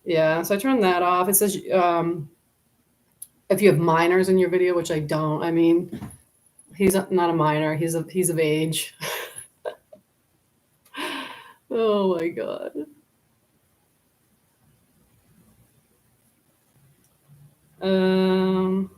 Yeah, so I turned that off. It says if you have minors in your video, which I don't. I mean, he's not a minor. He's of age. Oh my god. Um,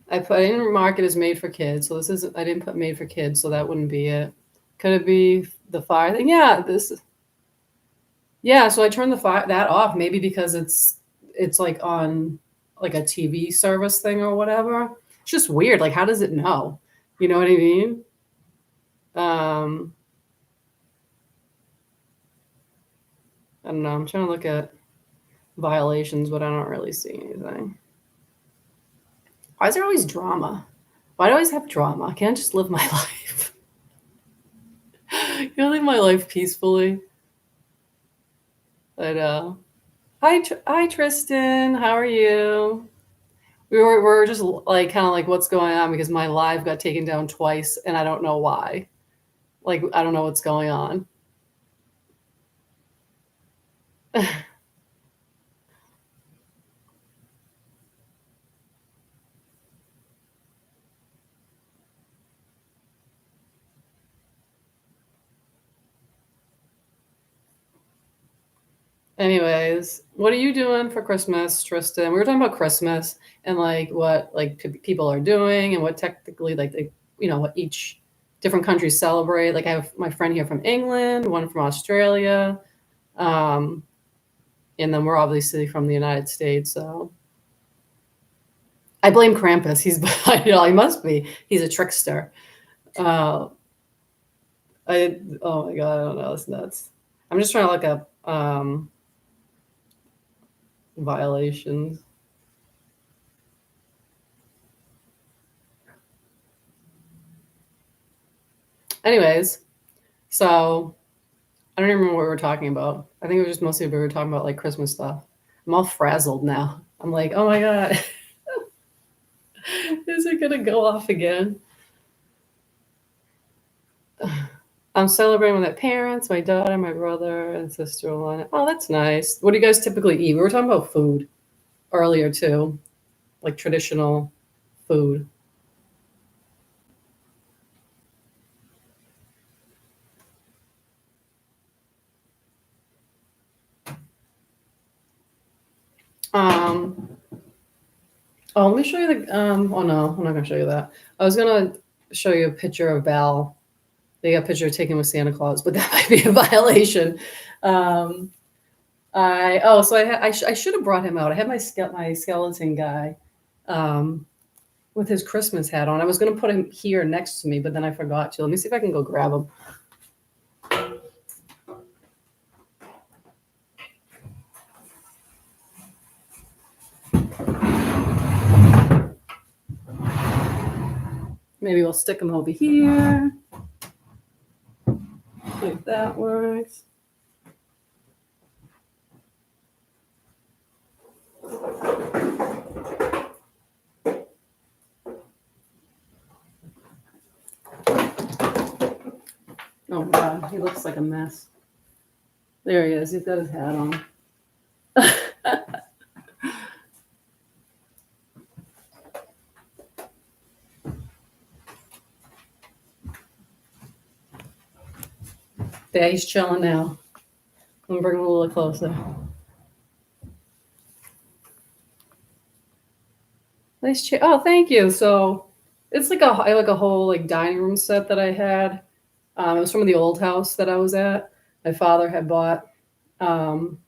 I didn't mark it as made for kids, so this is I didn't put made for kids, so that wouldn't be it. Could it be the fire thing? Yeah, this. Yeah, so I turned the fire that off. Maybe because it's like on like a TV service thing or whatever. It's just weird. Like, how does it know? You know what I mean? Um, I don't know. I'm trying to look at violations, but I don't really see anything. Why is there always drama? Why do I always have drama? I can't just live my life. Can I live my life peacefully? But hi Tristan. How are you? We were just like kind of like what's going on because my live got taken down twice and I don't know why. Like I don't know what's going on. Anyways, what are you doing for Christmas, Tristan? We were talking about Christmas and like what like people are doing and what technically like you know what each different countries celebrate. Like I have my friend here from England, one from Australia, um, and then we're obviously from the United States. So I blame Krampus. He's you know he must be. He's a trickster. Uh, I oh my god, I don't know. It's nuts. I'm just trying to look up violations. Anyways, so I don't even remember what we were talking about. I think it was just mostly we were talking about like Christmas stuff. I'm all frazzled now. I'm like, oh my god, is it gonna go off again? I'm celebrating with my parents, my daughter, my brother, and sister-in-law. Oh, that's nice. What do you guys typically eat? We were talking about food earlier too, like traditional food. Um, oh, let me show you the. Oh no, I'm not gonna show you that. I was gonna show you a picture of Val. They got a picture taken with Santa Claus, but that might be a violation. Um, I should have brought him out. I had my skeleton guy um, with his Christmas hat on. I was going to put him here next to me, but then I forgot to. Let me see if I can go grab him. Maybe we'll stick him over here. See if that works. Oh god, he looks like a mess. There he is. He's got his hat on. Yeah, he's chilling now. I'm gonna bring him a little closer. Nice chair. Oh, thank you. So it's like a whole like dining room set that I had. It was from the old house that I was at. My father had bought um,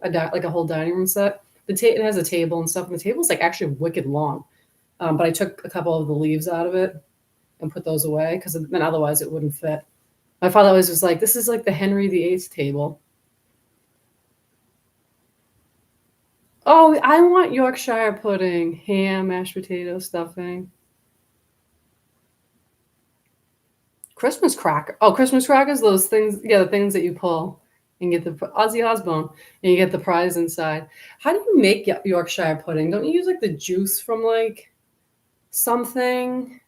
like a whole dining room set. It has a table and stuff, and the table's like actually wicked long. But I took a couple of the leaves out of it and put those away because then otherwise it wouldn't fit. My father always was like, "This is like the Henry VIII table." Oh, I want Yorkshire pudding, ham, mashed potato, stuffing, Christmas cracker. Oh, Christmas crackers, those things. Yeah, the things that you pull. and get the Ozzy Osbourne, and you get the prize inside. How do you make Yorkshire pudding? Don't you use like the juice from like something?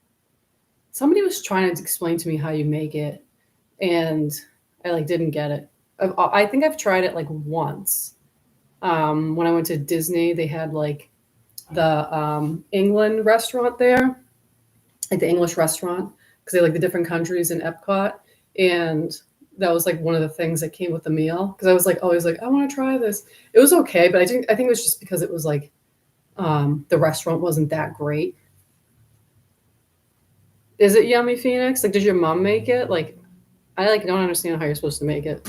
Somebody was trying to explain to me how you make it, and I like didn't get it. I think I've tried it like once. When I went to Disney, they had like the England restaurant there, like the English restaurant, because they like the different countries in Epcot, and that was like one of the things that came with the meal. Because I was like always like I want to try this. It was okay, but I didn't. I think it was just because it was like the restaurant wasn't that great. Is it yummy, Phoenix? Like, did your mom make it? Like, I like don't understand how you're supposed to make it.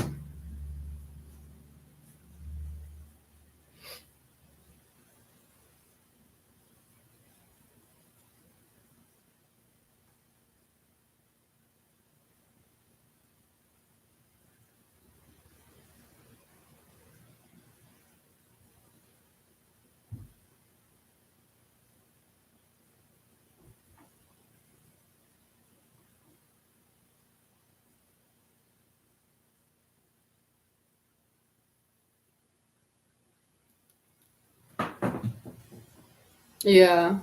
Yeah.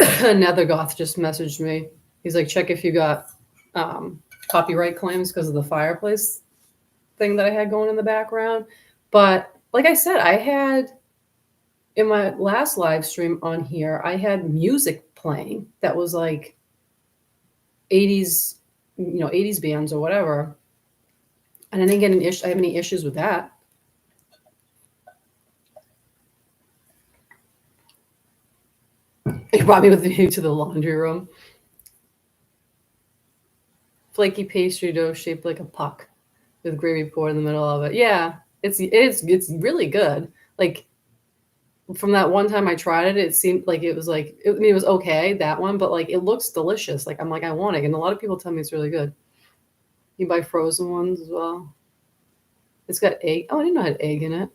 Nethergoth just messaged me. He's like, check if you got copyright claims because of the fireplace thing that I had going in the background. But like I said, I had in my last live stream on here, I had music playing that was like 80s, 80s bands or whatever. And I didn't get an issue. I have any issues with that. He brought me with me to the laundry room. Flaky pastry dough shaped like a puck with gravy poured in the middle of it. Yeah, it's really good. Like from that one time I tried it, it seemed like it was like I mean, it was okay that one, but like it looks delicious. Like I'm like I want it, and a lot of people tell me it's really good. You buy frozen ones as well. It's got egg. Oh, I didn't know it had egg in it.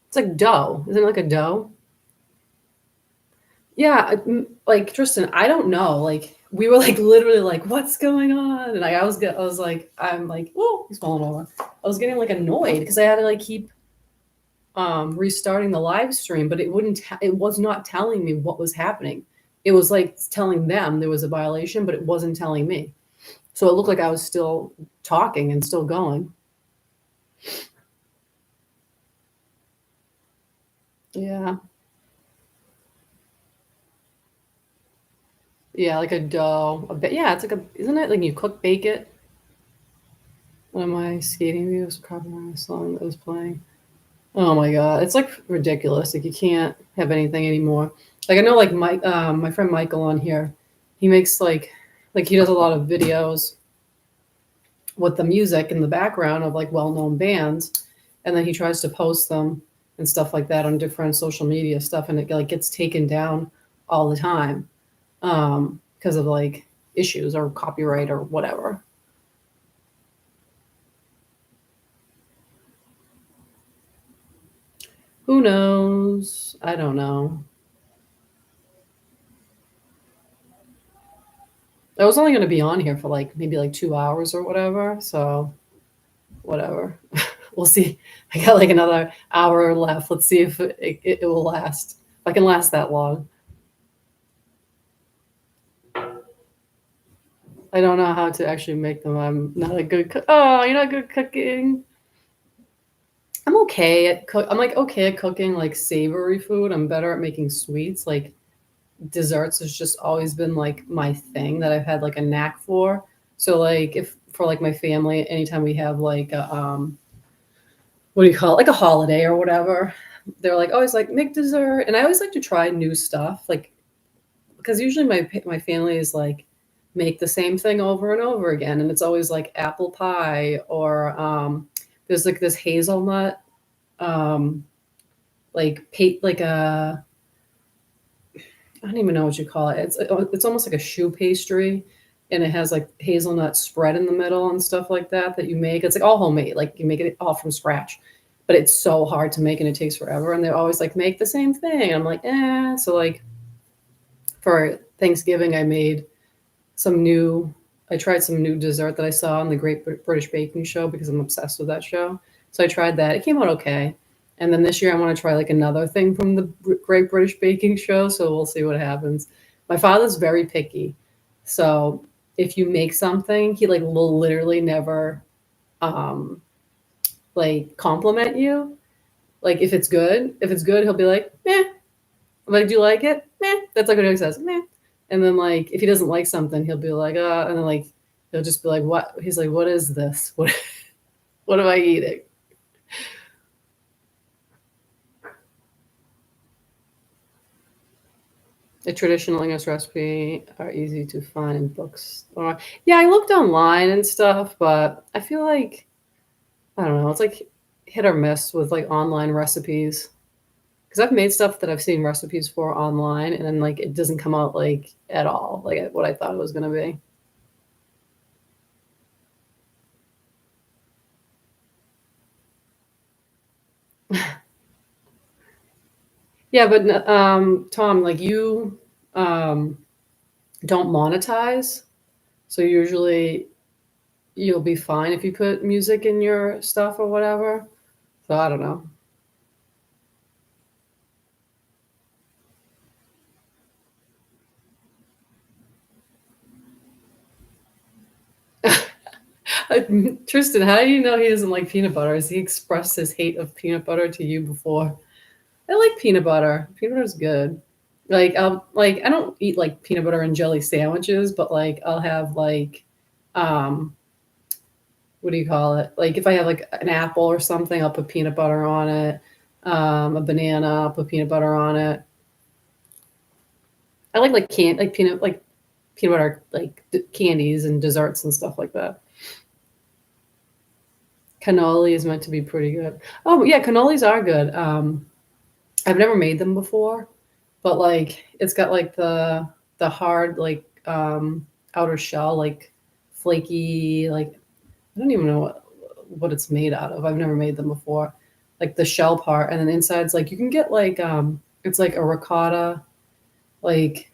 It's like dough. Isn't it like a dough? Yeah, like Tristan, I don't know. Like we were like literally like, what's going on? And I was like, I'm like, whoa, he's falling over. I was getting like annoyed because I had to like keep restarting the live stream, but it wouldn't. It was not telling me what was happening. It was like telling them there was a violation, but it wasn't telling me. So it looked like I was still talking and still going. Yeah, yeah, like a dough. Yeah, it's like a. Isn't it like you cook bake it? One of my skating videos, copyright song that was playing. Oh my god, it's like ridiculous. Like you can't have anything anymore. Like I know, like my friend Michael on here, he makes like he does a lot of videos with the music in the background of like well-known bands, and then he tries to post them and stuff like that on different social media stuff, and it like gets taken down all the time because of like issues or copyright or whatever. Who knows? I don't know. I was only going to be on here for like maybe like 2 hours or whatever. So whatever. We'll see. I got like another hour left. Let's see if it will last. If I can last that long. I don't know how to actually make them. I'm not a good cook. Oh, you're not good at cooking. I'm okay at cook. I'm like okay at cooking like savory food. I'm better at making sweets. Like desserts has just always been like my thing that I've had like a knack for. So like if for like my family, anytime we have like a what do you call it, like a holiday or whatever, they're like always like make dessert, and I always like to try new stuff, like because usually my family is like make the same thing over and over again, and it's always like apple pie or there's like this hazelnut um, like a I don't even know what you call it. It's almost like a choux pastry, and it has like hazelnut spread in the middle and stuff like that that you make. It's like all homemade, like you make it all from scratch. But it's so hard to make and it takes forever. And they're always like, make the same thing. And I'm like, eh. So like for Thanksgiving, I made some new I tried some new dessert that I saw on the Great British Baking Show because I'm obsessed with that show. So I tried that. It came out okay. And then this year I want to try like another thing from the Great British Baking Show. So we'll see what happens. My father's very picky. So if you make something, he like will literally never um like compliment you. Like if it's good, he'll be like, meh. Like, do you like it? Meh. That's like what he says, meh. And then like if he doesn't like something, he'll be like, and then like he'll just be like, what? He's like, what is this? What am I eating? A traditional English recipe are easy to find in books. Yeah, I looked online and stuff, but I feel like I don't know. It's like hit or miss with like online recipes because I've made stuff that I've seen recipes for online, and then like it doesn't come out like at all like what I thought it was gonna be. Yeah, but Tom, like you um, don't monetize, so usually you'll be fine if you put music in your stuff or whatever. So I don't know. Tristan, how do you know he doesn't like peanut butter? Has he expressed his hate of peanut butter to you before? I like peanut butter. Peanut butter's good. Like I don't eat like peanut butter and jelly sandwiches, but like I'll have like um what do you call it? Like if I have like an apple or something, I'll put peanut butter on it. A banana, I'll put peanut butter on it. I like peanut butter like candies and desserts and stuff like that. Cannoli is meant to be pretty good. Oh yeah, cannolis are good. I've never made them before, but like it's got like the hard like outer shell, like flaky, like I don't even know what it's made out of. I've never made them before. Like the shell part, and then inside's like you can get like it's like a ricotta like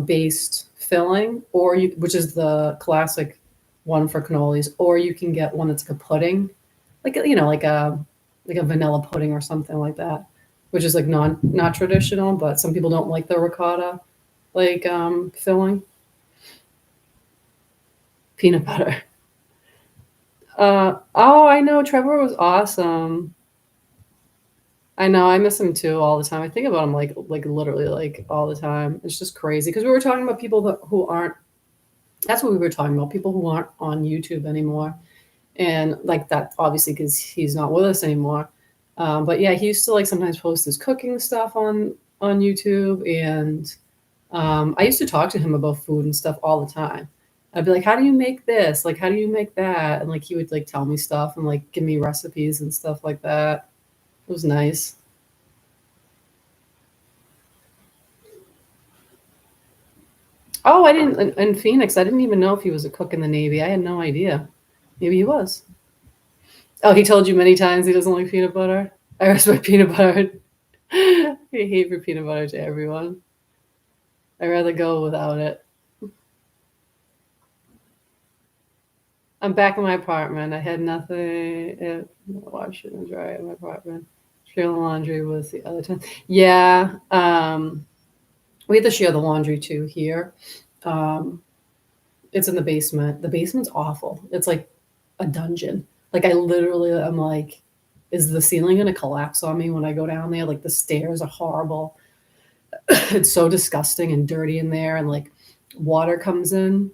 based filling, or you which is the classic one for cannolis, or you can get one that's like a pudding, like like a vanilla pudding or something like that, which is like not traditional, but some people don't like the ricotta like filling. Peanut butter. Oh, I know Trevor was awesome. I know I miss him too all the time. I think about him like literally like all the time. It's just crazy because we were talking about people who aren't. That's what we were talking about. People who aren't on YouTube anymore, and like that obviously because he's not with us anymore. But yeah, he used to like sometimes post his cooking stuff on YouTube, and I used to talk to him about food and stuff all the time. I'd be like, "How do you make this? Like, how do you make that?" And like he would like tell me stuff and like give me recipes and stuff like that. It was nice. Oh, I didn't in Phoenix. I didn't even know if he was a cook in the Navy. I had no idea. Maybe he was. Oh, he told you many times he doesn't like peanut butter. I respect peanut butter. I hate for peanut butter to everyone. I'd rather go without it. I'm back in my apartment. I had nothing. Wash it and dry in my apartment. Share the laundry was the other time. Yeah. We have to share the laundry too here. Um, it's in the basement. The basement's awful. It's like a dungeon. Like I literally, I'm like, is the ceiling gonna collapse on me when I go down there? Like the stairs are horrible. It's so disgusting and dirty in there, and like water comes in,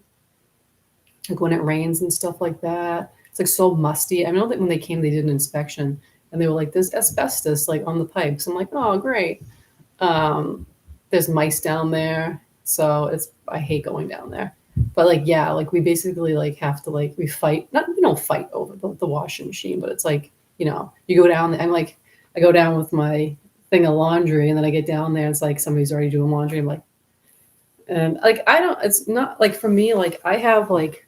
like when it rains and stuff like that. It's like so musty. I know that when they came, they did an inspection, and they were like, "There's asbestos like on the pipes." I'm like, "Oh, great." Um, there's mice down there, so it's I hate going down there. But like yeah, like we basically like have to like we fight. Not we don't fight over the washing machine, but it's like you go down. I'm like I go down with my thing of laundry, and then I get down there. It's like somebody's already doing laundry. I'm like, and like I don't. It's not like for me. Like I have like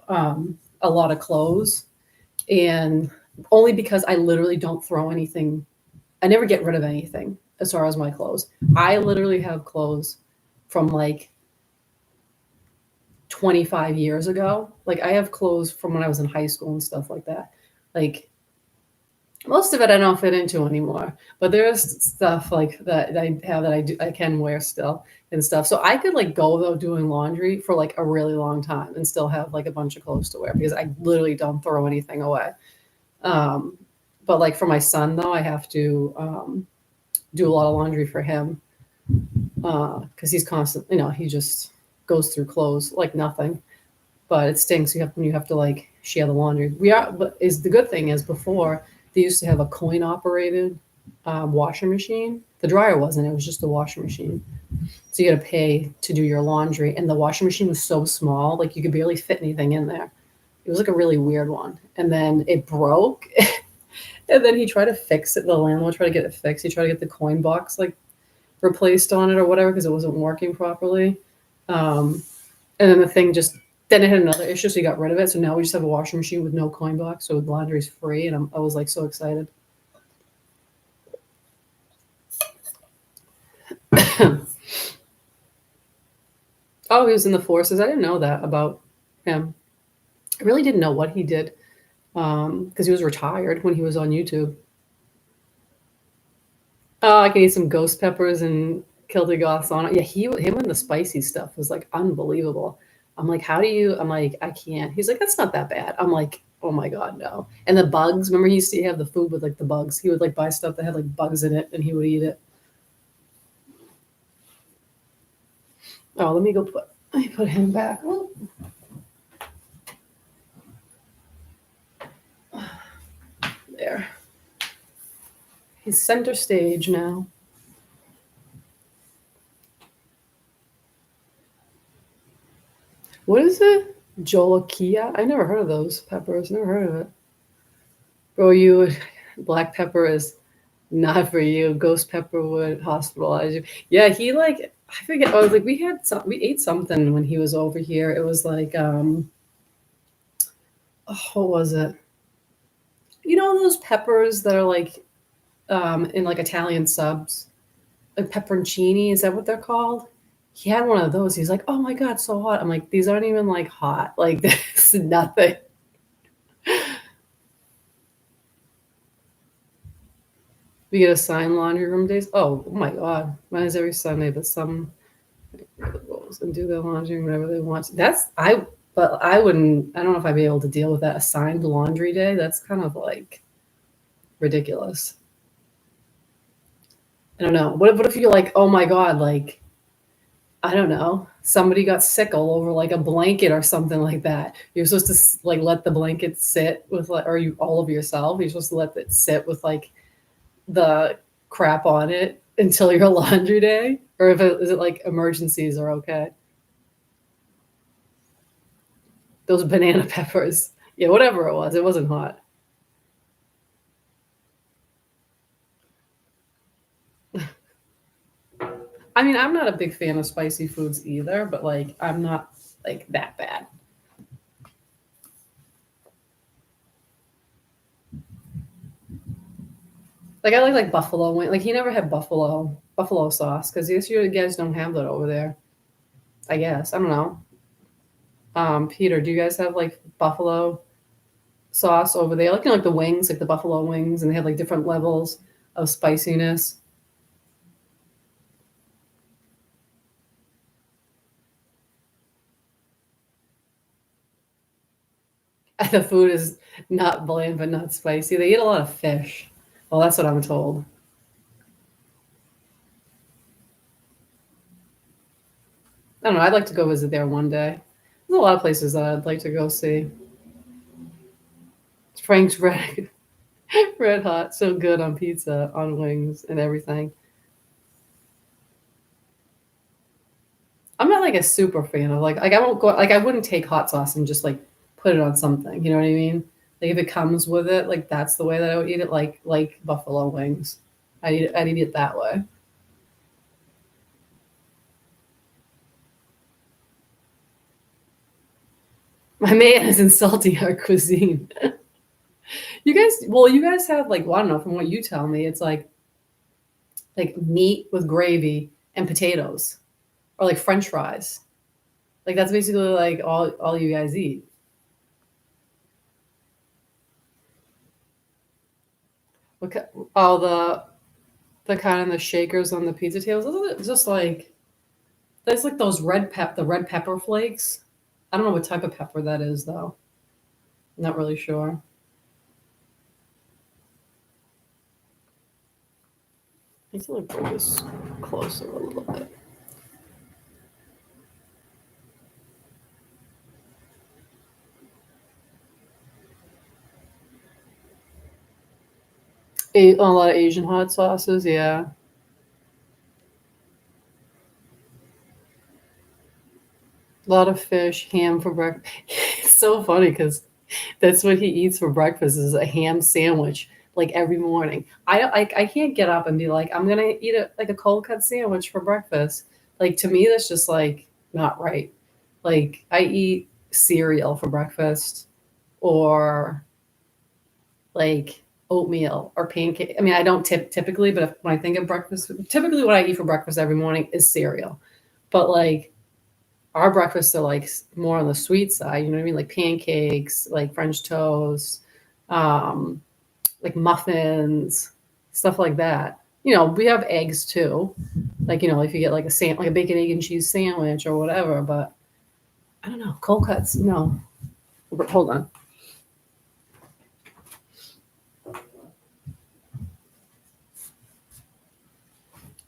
a lot of clothes, and only because I literally don't throw anything. I never get rid of anything as far as my clothes. I literally have clothes from like 25 years ago. Like I have clothes from when I was in high school and stuff like that. Like most of it I don't fit into anymore, but there's stuff like that I have that I can wear still and stuff. So I could like go though doing laundry for like a really long time and still have like a bunch of clothes to wear because I literally don't throw anything away. Um, but like for my son though, I have to do a lot of laundry for him because he's constant. You know, he just goes through clothes like nothing. But it stinks. You have when you have to like share the laundry. We are, but is the good thing is before they used to have a coin operated washing machine. The dryer wasn't. It was just the washing machine. So you got to pay to do your laundry, and the washing machine was so small, like you could barely fit anything in there. It was like a really weird one, and then it broke. And then he tried to fix it. The landlord tried to get it fixed. He tried to get the coin box like replaced on it or whatever because it wasn't working properly. Um, and then the thing just then it had another issue, so he got rid of it. So now we just have a washing machine with no coin box, so the laundry's free, and I was like so excited. Oh, he was in the forces. I didn't know that about him. I really didn't know what he did because he was retired when he was on YouTube. Oh, I can eat some ghost peppers and kill the goths on it. Yeah, him and the spicy stuff was like unbelievable. I'm like, how do you? I'm like, I can't. He's like, that's not that bad. I'm like, oh my god, no. And the bugs. Remember, he used to have the food with like the bugs. He would like buy stuff that had like bugs in it, and he would eat it. Oh, let me put him back. Oh, there. He's center stage now. What is it? Jolokia? I never heard of those peppers. Never heard of it. Bro, black pepper is not for you. Ghost pepper would hospitalize you. Yeah, he like I forget. Oh, like we ate something when he was over here. It was like oh, what was it? You know those peppers that are like in like Italian subs, like pepperoncini. Is that what they're called? He had one of those. He's like, oh my god, so hot. I'm like, these aren't even like hot. Like this is nothing. We get assigned laundry room days. Oh my god, mine is every Sunday, but some goes and do their laundry whenever they want. But I wouldn't. I don't know if I'd be able to deal with that assigned laundry day. That's kind of like ridiculous. I don't know. What if you're like, oh my god, like I don't know, somebody got sick all over like a blanket or something like that. You're supposed to like let the blanket sit with like, or you all of yourself. You're supposed to let it sit with like the crap on it until your laundry day, or if is it like emergencies are okay? Those banana peppers, yeah, whatever it wasn't hot. I mean, I'm not a big fan of spicy foods either, but like I'm not like that bad. Like I like buffalo wing. Like he never had buffalo sauce because you guys don't have that over there. I guess I don't know. Peter, do you guys have like buffalo sauce over there? Like like the wings, like the buffalo wings, and they have like different levels of spiciness. The food is not bland but not spicy. They eat a lot of fish. Well, that's what I'm told. I don't know. I'd like to go visit there one day. There's a lot of places that I'd like to go see. Frank's red hot, so good on pizza, on wings, and everything. I'm not like a super fan of like I won't go like I wouldn't take hot sauce and just like put it on something. You know what I mean? Like if it comes with it, like that's the way that I would eat it. Like buffalo wings, I'd eat it that way. My man is insulting our cuisine. You guys have like well, I don't know. From what you tell me, it's like meat with gravy and potatoes, or like French fries. Like that's basically like all you guys eat. Okay. All the kind of the shakers on the pizza tables. Isn't it just like there's like those the red pepper flakes. I don't know what type of pepper that is though. Not really sure. I need to like bring this closer a little bit. A lot of Asian hot sauces, yeah. A lot of fish, ham for breakfast. It's so funny because that's what he eats for breakfast is a ham sandwich like every morning. I can't get up and be like I'm gonna eat like a cold cut sandwich for breakfast. Like to me that's just like not right. Like I eat cereal for breakfast or like oatmeal or pancake. I mean I don't typically, but when I think of breakfast, typically what I eat for breakfast every morning is cereal. But like our breakfasts are like more on the sweet side, you know what I mean? Like pancakes, like French toast, um, like muffins, stuff like that. You know, we have eggs too. Like, you know, if you get like like a bacon, egg, and cheese sandwich or whatever, but I don't know. Cold cuts, no. Hold on.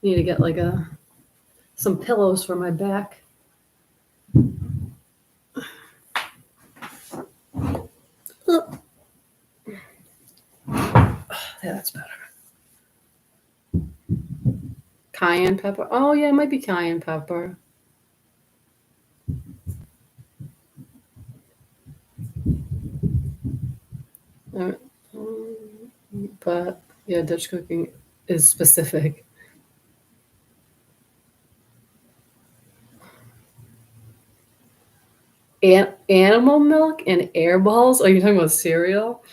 Need to get like some pillows for my back. Yeah, that's better. Cayenne pepper. Oh yeah, it might be cayenne pepper. Uh, but yeah, Dutch cooking is specific. Animal milk and air balls? Are you talking about cereal?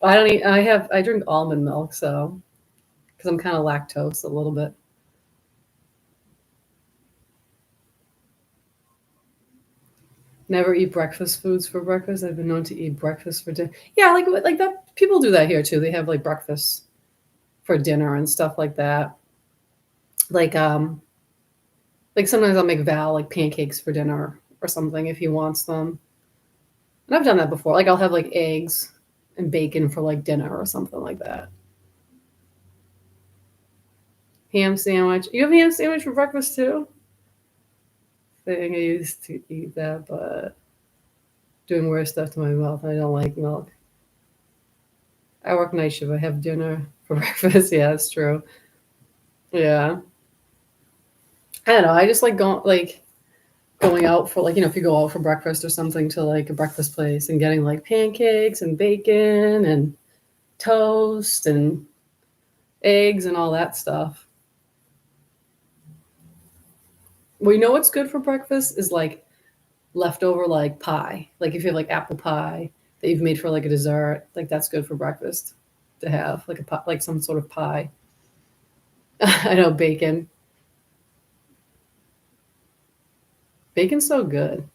I don't eat. I drink almond milk, so because I'm kind of lactose a little bit. Never eat breakfast foods for breakfast. I've been known to eat breakfast for dinner. Yeah, like that. People do that here too. They have like breakfast for dinner and stuff like that. Like like sometimes I'll make Val like pancakes for dinner or something if he wants them. And I've done that before. Like I'll have like eggs and bacon for like dinner or something like that. Ham sandwich. You have ham sandwich for breakfast too? Thing I used to eat that, but doing weird stuff to my mouth. I don't like milk. I work night shift. I have dinner for breakfast. Yeah, that's true. Yeah. I don't know. I just like going out for like, you know, if you go out for breakfast or something to like a breakfast place and getting like pancakes and bacon and toast and eggs and all that stuff. Well, you know what's good for breakfast is like leftover like pie. Like if you have like apple pie that you've made for like a dessert, like that's good for breakfast to have like like some sort of pie. I know bacon. Bacon's so good.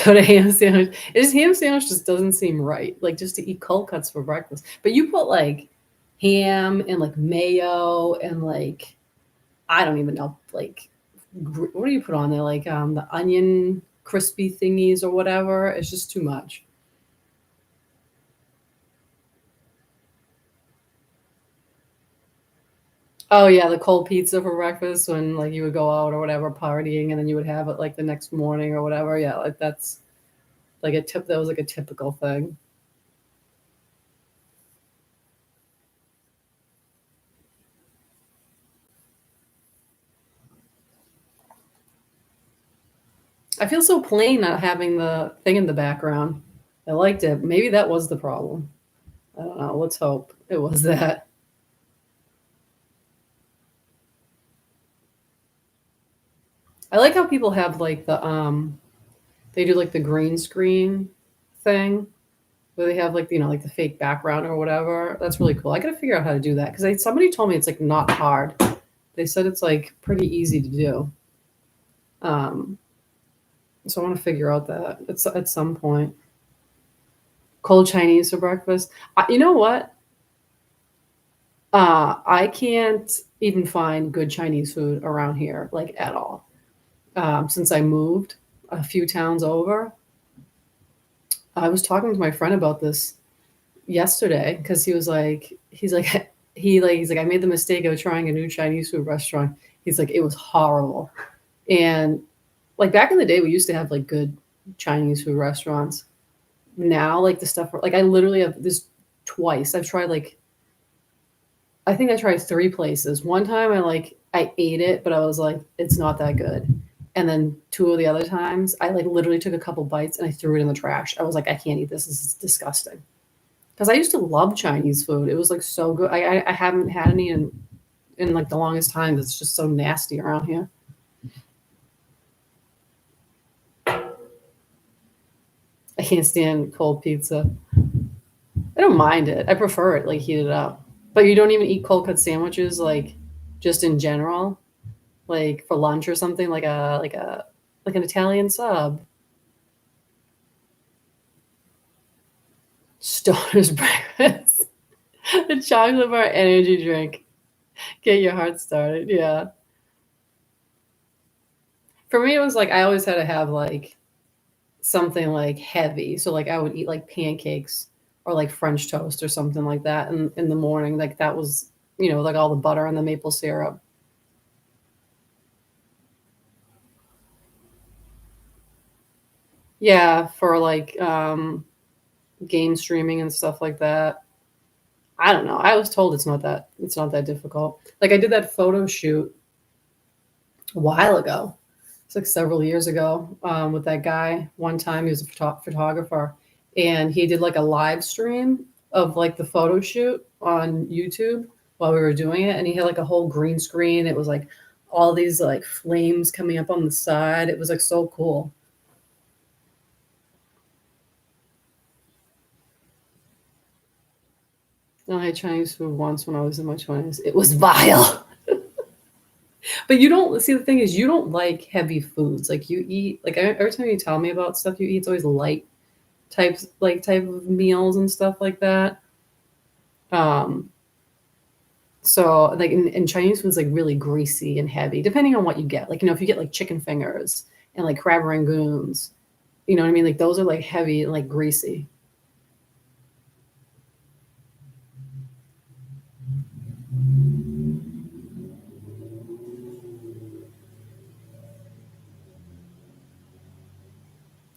But a ham sandwich, this ham sandwich just doesn't seem right. Like just to eat cold cuts for breakfast. But you put like ham and like mayo and like I don't even know like what do you put on there? Like the onion crispy thingies or whatever. It's just too much. Oh yeah, the cold pizza for breakfast when like you would go out or whatever partying and then you would have it like the next morning or whatever. Yeah, like that's like a tip that was like a typical thing. I feel so plain not having the thing in the background. I liked it. Maybe that was the problem. I don't know. Let's hope it was that. I like how people have like they do like the green screen thing where they have like you know like the fake background or whatever. That's really cool. I gotta figure out how to do that because somebody told me it's like not hard. They said it's like pretty easy to do. Um, so I want to figure out that at some point. Cold Chinese for breakfast. You know what? I can't even find good Chinese food around here, like at all. Since I moved a few towns over, I was talking to my friend about this yesterday because he's like, I made the mistake of trying a new Chinese food restaurant. He's like, it was horrible. And like back in the day, we used to have like good Chinese food restaurants. Now, like the stuff, like I literally have this twice. I've tried like, I think I tried three places. One time I ate it, but I was like, it's not that good. And then two of the other times, I like literally took a couple bites and I threw it in the trash. I was like, I can't eat this. This is disgusting. Because I used to love Chinese food. It was like so good. I haven't had any in like the longest time. It's just so nasty around here. I can't stand cold pizza. I don't mind it. I prefer it like heated up. But you don't even eat cold cut sandwiches like just in general, like for lunch or something like an Italian sub. Stoner's breakfast. The chocolate bar energy drink. Get your heart started. Yeah. For me, it was like I always had to have like something like heavy. So like I would eat like pancakes or like French toast or something like that in the morning. Like that was, like all the butter and the maple syrup. Yeah, for like game streaming and stuff like that. I don't know. I was told it's not that difficult. Like I did that photo shoot a while ago. It's like several years ago with that guy. One time he was a photographer, and he did like a live stream of like the photo shoot on YouTube while we were doing it, and he had like a whole green screen. It was like all these like flames coming up on the side. It was like so cool. I had Chinese food once when I was in my 20s. It was vile. But you don't see, the thing is you don't like heavy foods. Like you eat like every time you tell me about stuff you eat, it's always light type of meals and stuff like that. Um, so like in Chinese food's like really greasy and heavy, depending on what you get. Like, if you get like chicken fingers and like crab rangoons, you know what I mean? Like those are like heavy and like greasy.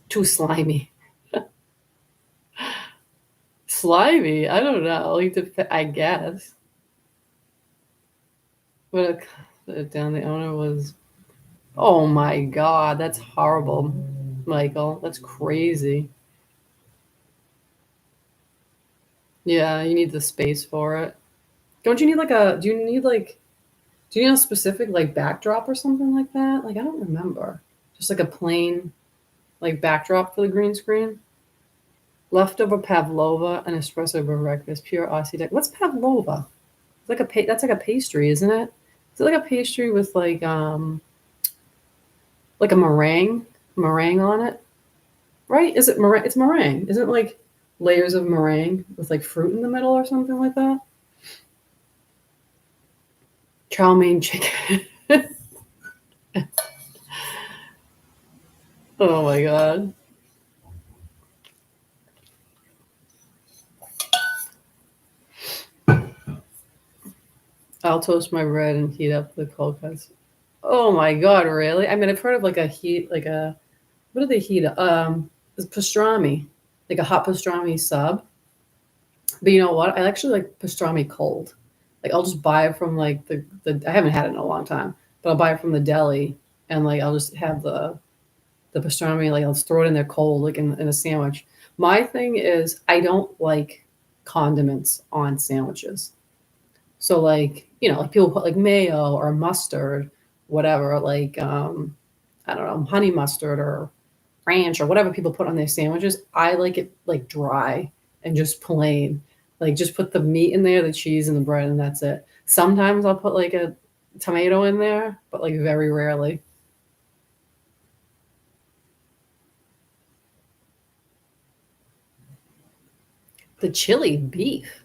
Too slimy. Slimy. I don't know. Like, I guess. But down the owner was. Oh my God, that's horrible, Michael. That's crazy. Yeah, you need the space for it. Don't you need like a? Do you need a specific like backdrop or something like that? Like I don't remember. Just like a plain like backdrop for the green screen. Leftover pavlova and espresso for breakfast. Pure Aussie deck. What's pavlova? It's like that's like a pastry, isn't it? Is it like a pastry with like a meringue on it? Right? Is it meringue? It's meringue. Isn't it like layers of meringue with like fruit in the middle or something like that? Chow mein chicken. Oh my God. I'll toast my bread and heat up the cold cuts. Oh my God, really? I mean, I've heard of like a heat, like a, what do they heat? Pastrami, like a hot pastrami sub. But you know what? I actually like pastrami cold. Like I'll just buy it from like I haven't had it in a long time, but I'll buy it from the deli and like I'll just have the pastrami, like I'll just throw it in there cold, like in a sandwich. My thing is I don't like condiments on sandwiches. So like, like people put like mayo or mustard, whatever, like I don't know, honey mustard or ranch or whatever people put on their sandwiches. I like it like dry and just plain. Like just put the meat in there, the cheese and the bread, and that's it. Sometimes I'll put like tomato in there, but like very rarely. The chili beef.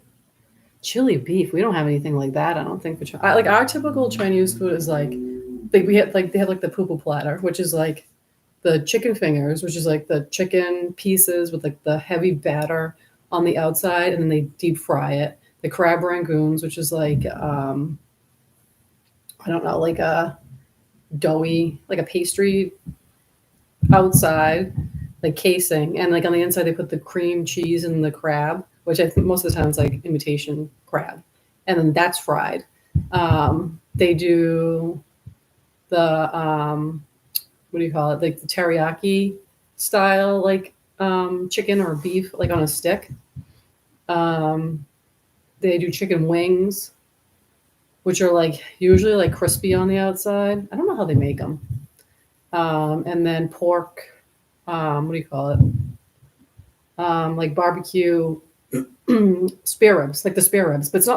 Chili beef. We don't have anything like that. I don't think. Like our typical Chinese food is like we have like they have like the poo poo platter, which is like the chicken fingers, which is like the chicken pieces with like the heavy batter on the outside, and then they deep fry it. The crab rangoons, which is like I don't know, like a doughy, like a pastry outside, like casing, and like on the inside they put the cream cheese and the crab, which I think most of the time is like imitation crab, and then that's fried. They do the what do you call it? Like the teriyaki style, like chicken or beef, like on a stick. Um, they do chicken wings, which are like usually like crispy on the outside. I don't know how they make them. And then pork. What do you call it? Like barbecue spare ribs, like the spare ribs, but it's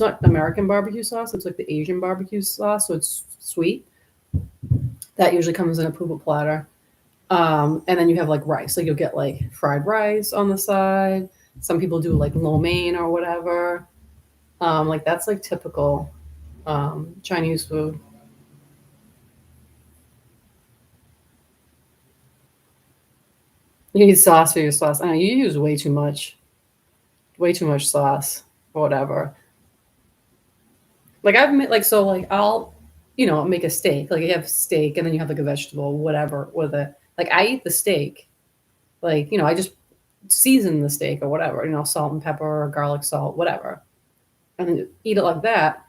not American barbecue sauce. It's like the Asian barbecue sauce, so it's sweet. That usually comes in a poop platter. And then you have like rice, like you'll get like fried rice on the side. Some people do like lo mein or whatever. Like that's like typical Chinese food. You need sauce for your sauce. I know you use way too much sauce or whatever. Like I've made like so like I'll make a steak. Like you have steak and then you have like a vegetable, whatever with it. Like I eat the steak. Like, I just season the steak or whatever, salt and pepper or garlic salt, whatever. And then eat it like that.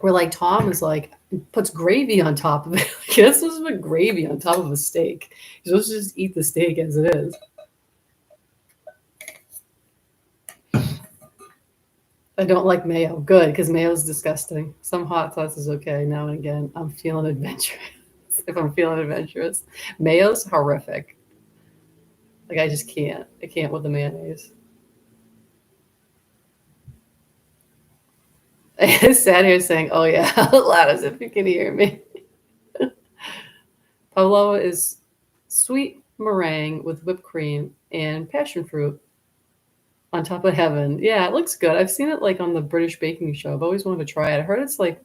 Where like Tom is like puts gravy on top of it. Like, this is put gravy on top of a steak. You're supposed to just eat the steak as it is. I don't like mayo. Good, because mayo is disgusting. Some hot sauce is okay now and again. I'm feeling adventurous. If I'm feeling adventurous, mayo's horrific. Like I just can't. I can't with the mayonnaise. I sat here saying, "Oh yeah," loud as if you can hear me. Pavlova is sweet meringue with whipped cream and passion fruit on top of heaven. Yeah, it looks good. I've seen it like on the British baking show. I've always wanted to try it. I heard it's like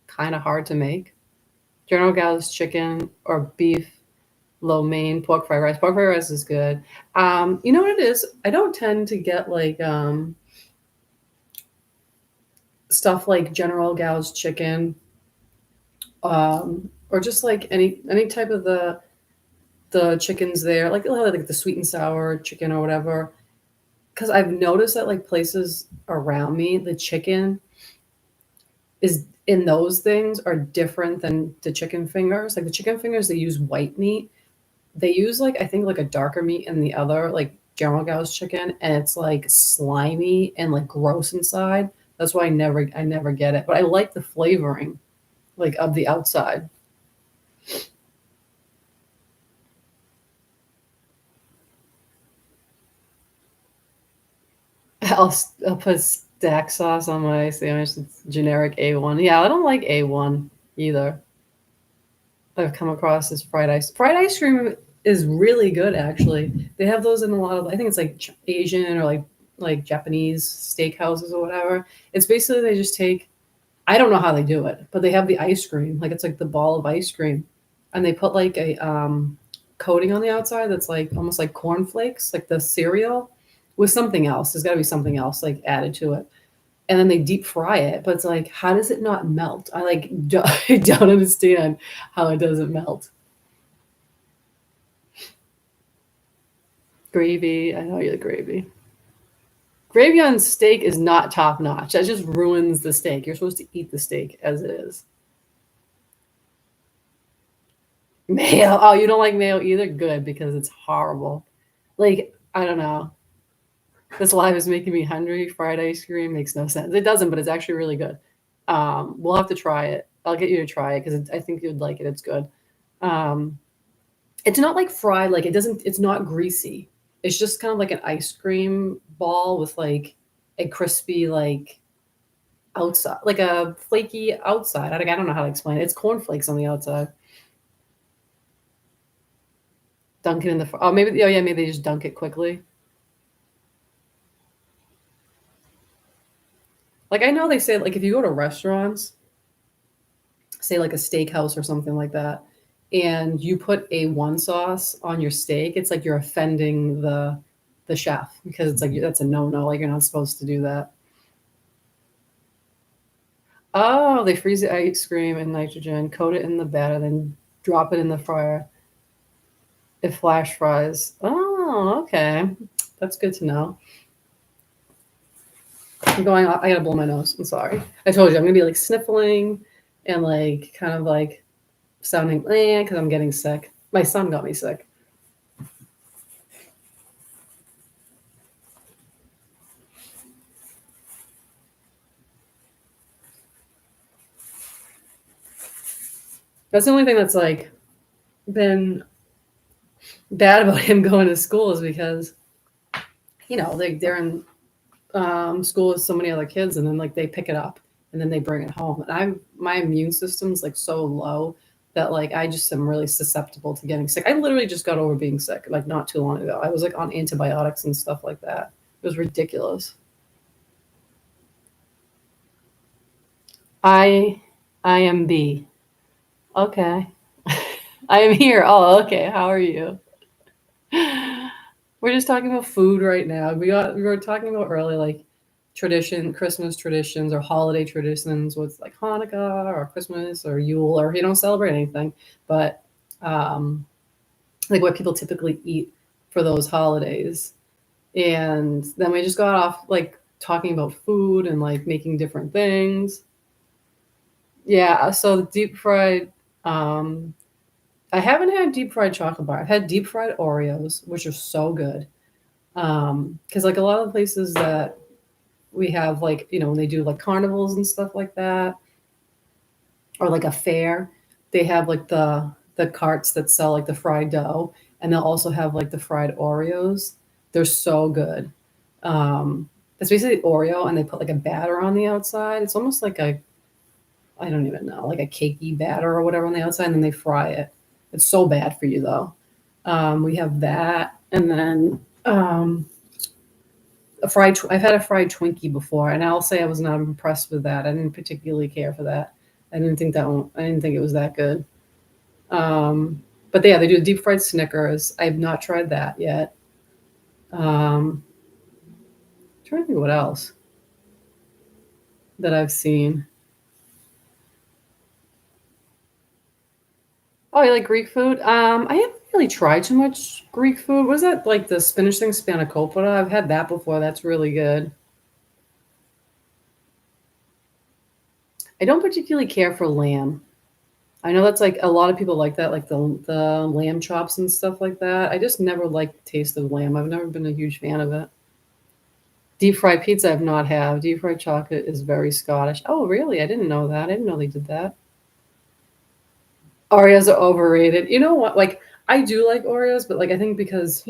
kind of hard to make. General Gao's chicken or beef, lo mein, pork fried rice. Pork fried rice is good. You know what it is? I don't tend to get like stuff like General Gao's chicken, or just like any type of the chickens there. Like they'll have like the sweet and sour chicken or whatever. Because I've noticed that like places around me, the chicken is in those things are different than the chicken fingers. Like the chicken fingers, they use white meat. They use like I think like a darker meat in the other, like General Gao's chicken, and it's like slimy and like gross inside. That's why I never get it. But I like the flavoring like of the outside. I'll put stack sauce on my sandwich. It's generic A1. Yeah, I don't like A1 either. I've come across this fried ice. Fried ice cream is really good, actually. They have those in a lot of. I think it's like Asian or like Japanese steakhouses or whatever. It's basically they just take. I don't know how they do it, but they have the ice cream. Like it's like the ball of ice cream, and they put like a coating on the outside that's like almost like cornflakes, like the cereal, with something else. There's got to be something else like added to it, and then they deep fry it. But it's like, how does it not melt? I like I don't understand how it doesn't melt. Gravy, I know you're the gravy. Gravy on steak is not top notch. That just ruins the steak. You're supposed to eat the steak as it is. Mayo. Oh, you don't like mayo either? Good, because it's horrible. Like, I don't know. This live is making me hungry. Fried ice cream makes no sense. It doesn't, but it's actually really good. We'll have to try it. I'll get you to try it because I think you'd like it. It's good. Um, it's not like fried, like it doesn't, it's not greasy. It's just kind of like an ice cream ball with like a crispy, like outside, like a flaky outside. I don't know how to explain it. It's cornflakes on the outside. Dunk it in the oh maybe oh yeah maybe they just dunk it quickly. Like I know they say like if you go to restaurants, say like a steakhouse or something like that, and you put A1 sauce on your steak, it's like you're offending the chef because it's like that's a no no. Like you're not supposed to do that. Oh, they freeze the ice cream in nitrogen, coat it in the batter, then drop it in the fryer. It flash fries. Oh, okay. That's good to know. I'm going I gotta blow my nose. I'm sorry. I told you I'm gonna be like sniffling and like kind of like sounding because I'm getting sick. My son got me sick. That's the only thing that's like been bad about him going to school is because they're in school with so many other kids, and then like they pick it up and then they bring it home. And my immune system's like so low that like I just am really susceptible to getting sick. I literally just got over being sick like not too long ago. I was like on antibiotics and stuff like that. It was ridiculous. I I am B. Okay. I am here. Oh, okay. How are you? We're just talking about food right now. We were talking about early like Christmas traditions or holiday traditions with like Hanukkah or Christmas or Yule or if you don't celebrate anything, but um, like what people typically eat for those holidays. And then we just got off like talking about food and like making different things. Yeah, so deep fried. Um, I haven't had deep fried chocolate bar. I've had deep fried Oreos, which are so good. Because like a lot of the places that we have, like when they do like carnivals and stuff like that, or like a fair, they have like the carts that sell like the fried dough, and they'll also have like the fried Oreos. They're so good. It's basically Oreo, and they put like a batter on the outside. It's almost like a I don't even know, like a cakey batter or whatever on the outside, and then they fry it. It's so bad for you though. We have that, and then I've had a fried Twinkie before, and I'll say I was not impressed with that. I didn't particularly care for that. I didn't think it was that good. But yeah, they do deep fried Snickers. I've not tried that yet. I'm trying to think what else that I've seen. Oh, you like Greek food? I haven't really tried too much Greek food. What is that like the spinach thing, spanakopita? I've had that before. That's really good. I don't particularly care for lamb. I know that's like a lot of people like that, like the lamb chops and stuff like that. I just never liked the taste of lamb. I've never been a huge fan of it. Deep fried pizza I've not had. Deep fried chocolate is very Scottish. Oh, really? I didn't know that. I didn't know they did that. Oreos are overrated. You know what? Like I do like Oreos, but like I think because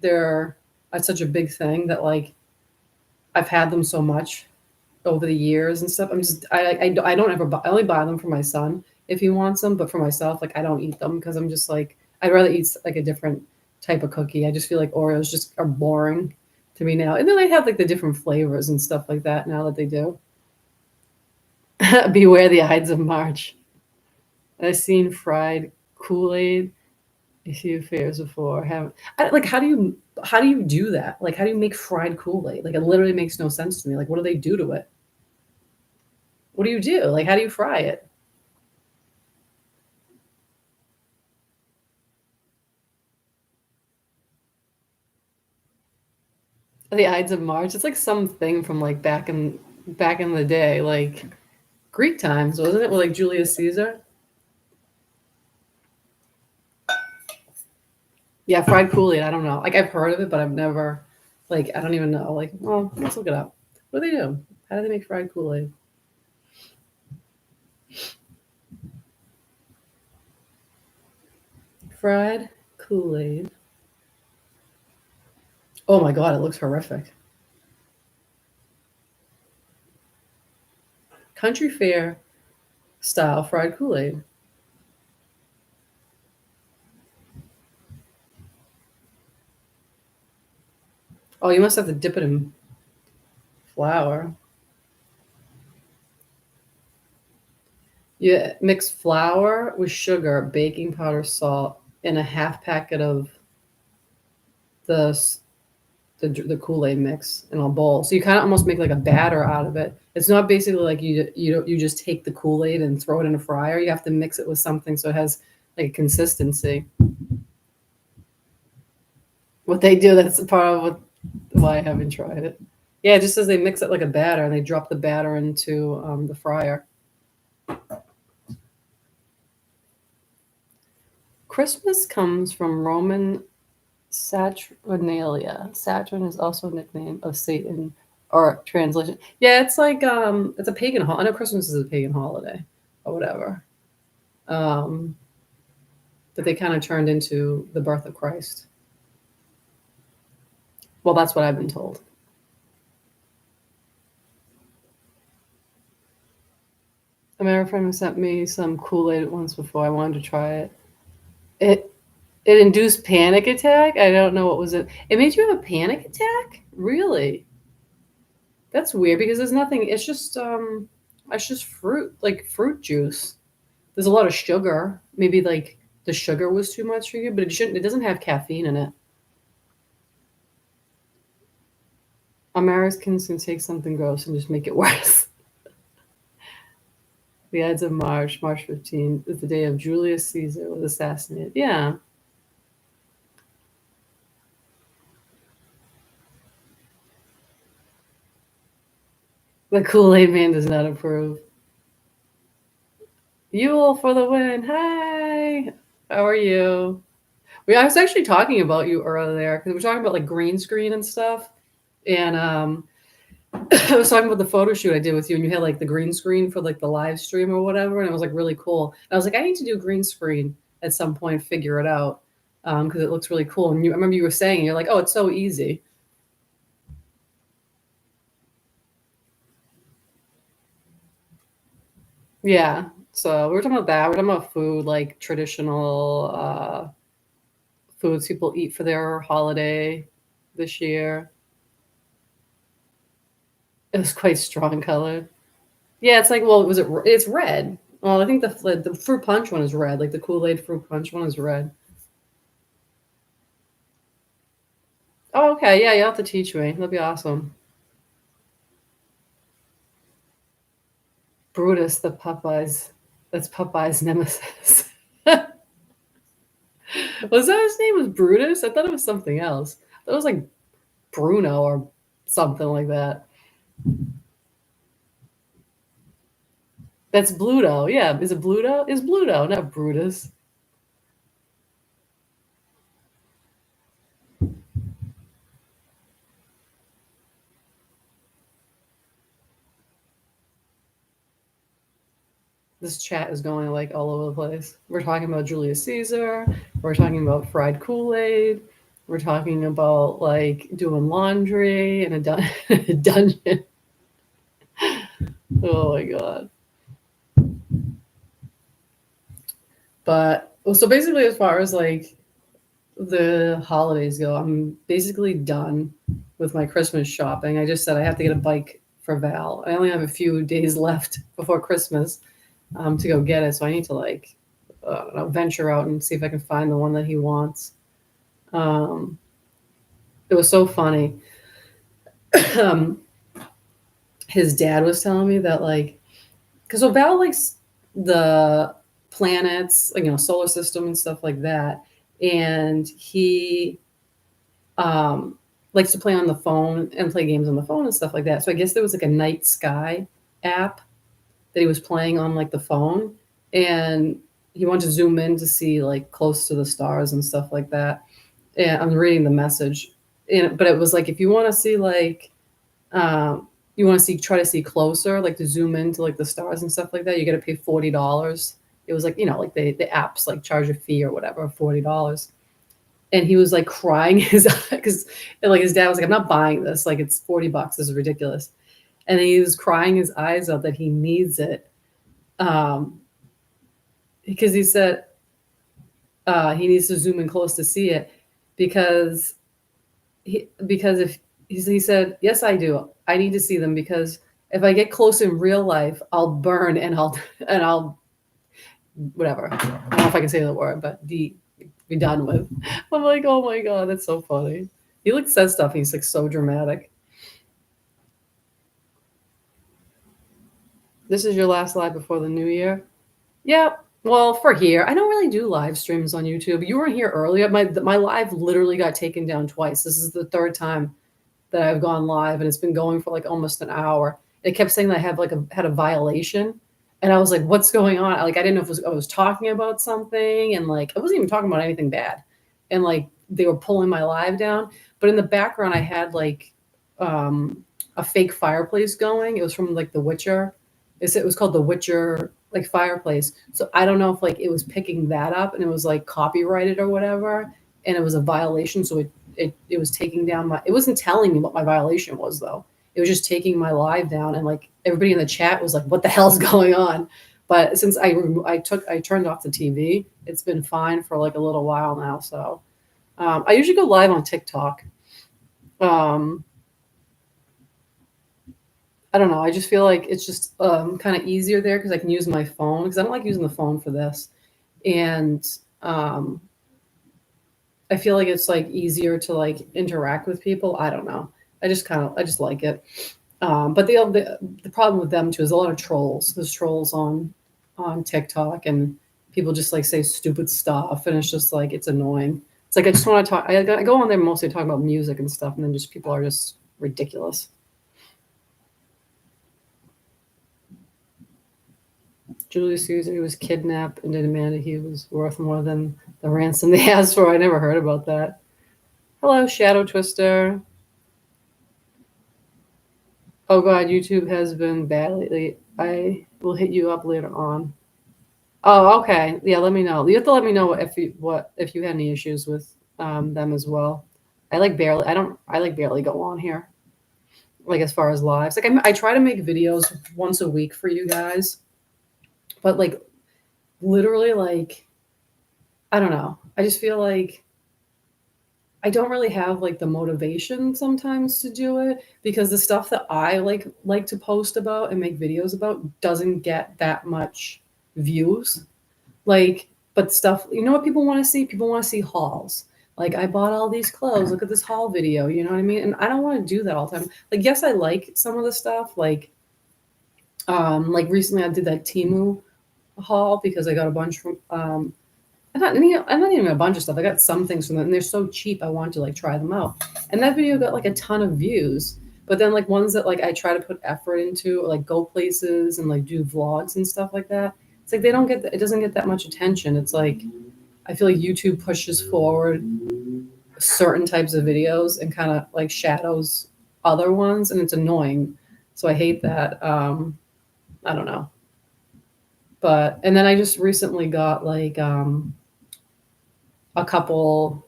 they're such a big thing that like I've had them so much over the years and stuff. I don't ever buy. I only buy them for my son if he wants them, but for myself, like I don't eat them because I'm just like I'd rather eat like a different type of cookie. I just feel like Oreos just are boring to me now. And then they have like the different flavors and stuff like that now that they do. Beware the Ides of March. I've seen fried Kool-Aid a few fairs before. Like how do you do that? Like how do you make fried Kool-Aid? Like it literally makes no sense to me. Like what do they do to it? What do you do? Like how do you fry it? The Ides of March. It's like something from like back in the day, like Greek times, wasn't it? With like Julius Caesar. Yeah, fried Kool-Aid. I don't know. Like I've heard of it, but I've never like I don't even know. Like, well, let's look it up. What do they do? How do they make fried Kool-Aid? Fried Kool-Aid. Oh my god, it looks horrific. Country fair style fried Kool-Aid. Oh, you must have to dip it in flour. You mix flour with sugar, baking powder, salt, and a half packet of the the Kool-Aid mix in a bowl. So you kind of almost make like a batter out of it. It's not basically like you just take the Kool-Aid and throw it in a fryer. You have to mix it with something so it has like a consistency. What they do, that's part of why I haven't tried it. Yeah, it just says they mix it like a batter and they drop the batter into the fryer. Christmas comes from Roman Saturnalia. Saturn is also a nickname of Satan or translation. Yeah, it's like it's a pagan holiday. I know Christmas is a pagan holiday or whatever. Um, that they kind of turned into the birth of Christ. Well, that's what I've been told. A American friend sent me some Kool-Aid once before. I wanted to try it. It it induced panic attack. I don't know what was it. It made you have a panic attack? Really? That's weird because there's nothing. It's just fruit, like fruit juice. There's a lot of sugar. Maybe like the sugar was too much for you, but it shouldn't. It doesn't have caffeine in it. Americans can take something gross and just make it worse. The Ides of March, March 15th, is the day of Julius Caesar was assassinated. Yeah, the Kool-Aid Man does not approve. Yule for the win. Hi, how are you? I was actually talking about you earlier because we were talking about like green screen and stuff. And I was talking about the photo shoot I did with you, and you had like the green screen for like the live stream or whatever, and it was like really cool. And I was like, I need to do green screen at some point, figure it out because it looks really cool. And I remember you were saying, you're like, oh, it's so easy. Yeah. So we were talking about that. We're talking about food, like traditional foods people eat for their holiday this year. It was quite strong color. Yeah, it's like, well, was it? It's red. Well, I think the fruit punch one is red. Like the Kool Aid fruit punch one is red. Oh, okay. Yeah, you'll have to teach me. That'll be awesome. Brutus, the Popeyes. That's Popeye's nemesis. Was that his name? Was Brutus? I thought it was something else. That was like Bruno or something like that. That's Bluto. Yeah, is it Bluto? Is Bluto, not Brutus. This chat is going like all over the place. We're talking about Julius Caesar. We're talking about fried Kool-Aid. We're talking about like doing laundry in a, a dungeon. Oh my god. But well, so basically, as far as like the holidays go, I'm basically done with my Christmas shopping. I just said I have to get a bike for Val. I only have a few days left before Christmas to go get it, so I need to like venture out and see if I can find the one that he wants. Um, it was so funny. um, his dad was telling me that like because so Val likes the planets, like solar system and stuff like that, and he likes to play on the phone and play games on the phone and stuff like that. So I guess there was like a night sky app that he was playing on like the phone, and he wanted to zoom in to see like close to the stars and stuff like that. And I'm reading the message, but it was like if you want to see like you want to see try to see closer, like to zoom into like the stars and stuff like that, you got to pay $40. It was like like the apps like charge a fee or whatever, $40. And he was like crying his because like his dad was like, I'm not buying this, like it's $40, this is ridiculous. and he was crying his eyes out that he needs it, um, because he said he needs to zoom in close to see it, because because if he said, yes, I do. I need to see them because if I get close in real life, I'll burn and I'll and I'll whatever. I don't know if I can say the word, but be done with. I'm like, oh my god, that's so funny. He like says stuff. And he's like so dramatic. This is your last live before the new year. Yeah. Well, for here, I don't really do live streams on YouTube. You weren't here earlier. My live literally got taken down twice. This is the third time that I've gone live, and it's been going for like almost an hour. It kept saying that I have had a violation, and I was like, "What's going on?" Like I didn't know if I was talking about something, and like I wasn't even talking about anything bad, and like they were pulling my live down. But in the background, I had like a fake fireplace going. It was from like The Witcher. It was called The Witcher like fireplace. So I don't know if like it was picking that up and it was like copyrighted or whatever, and it was a violation. So it was taking down it wasn't telling me what my violation was though. It was just taking my live down, and like everybody in the chat was like, "What the hell's going on?" But since I turned off the TV, it's been fine for like a little while now. So I usually go live on TikTok. Um, I don't know. I just feel like it's just kind of easier there because I can use my phone, because I don't like using the phone for this, and um, I feel like it's like easier to like interact with people. I don't know. I just like it. But the problem with them too is a lot of trolls. There's trolls on TikTok, and people just like say stupid stuff, and it's just like it's annoying. It's like I just want to talk. I go on there mostly to talk about music and stuff, and then just people are just ridiculous. Julius Caesar was kidnapped and demanded he was worth more than the ransom they asked for. I never heard about that. Hello, Shadow Twister. Oh god, YouTube has been bad lately. I will hit you up later on. Oh, okay. Yeah, let me know. You have to let me know if you had any issues with them as well. I like barely go on here. Like as far as lives, like I try to make videos once a week for you guys, but like literally like I don't know. I just feel like I don't really have like the motivation sometimes to do it because the stuff that I like to post about and make videos about doesn't get that much views. Like, but stuff, you know what people want to see? People want to see hauls. Like I bought all these clothes. Look at this haul video. You know what I mean? And I don't want to do that all the time. Like, yes, I like some of the stuff. Like recently I did that Timu haul because I got a bunch from I'm not even a bunch of stuff. I got some things from them, and they're so cheap. I wanted to like try them out, and that video got like a ton of views. But then like ones that like I try to put effort into, like go places and like do vlogs and stuff like that. It's like they don't get it doesn't get that much attention. It's like I feel like YouTube pushes forward certain types of videos and kind of like shadows other ones, and it's annoying. So I hate that. I don't know, but and then I just recently got like a couple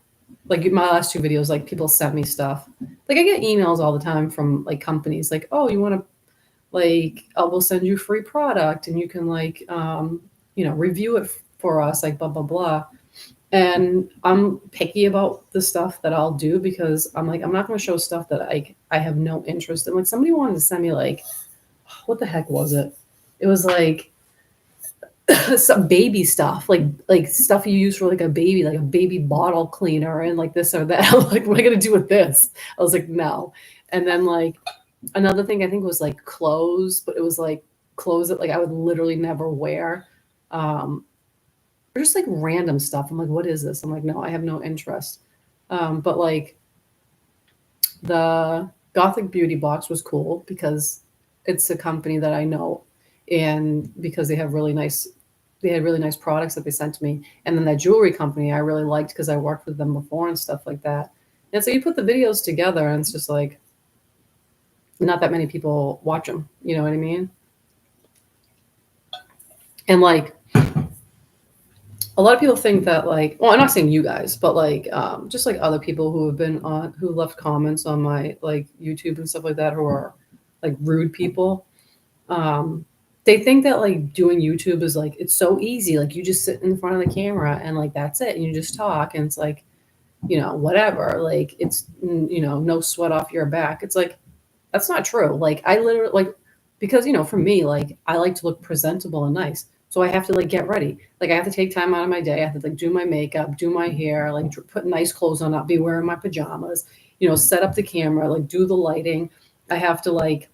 like my last two videos, like people sent me stuff. Like I get emails all the time from like companies like, oh, you want to like we'll send you free product and you can like review it for us, like blah blah blah. And I'm picky about the stuff that I'll do because I'm like I'm not going to show stuff that I have no interest in. Like somebody wanted to send me like what the heck was it? It was like some baby stuff, like stuff you use for like a baby bottle cleaner and like this or that. I'm like, what am I gonna do with this? I was like, no. And then like another thing I think was like clothes, but it was like clothes that like I would literally never wear. Or just like random stuff. I'm like, what is this? I'm like, no, I have no interest. But like the Gothic Beauty Box was cool because it's a company that I know and because they had really nice products that they sent to me. And then that jewelry company I really liked because I worked with them before and stuff like that. And so you put the videos together and it's just like not that many people watch them. You know what I mean? And like a lot of people think that like, well, I'm not saying you guys, but like just like other people who have been on who left comments on my like YouTube and stuff like that who are like rude people. Um, they think that like doing YouTube is like it's so easy. Like you just sit in front of the camera and like that's it, and you just talk, and it's like whatever. Like it's no sweat off your back. It's like that's not true. Like I literally like because for me like I like to look presentable and nice. So I have to like get ready. Like I have to take time out of my day. I have to like do my makeup, do my hair, like put nice clothes on, not be wearing my pajamas. Set up the camera, like do the lighting. I have to like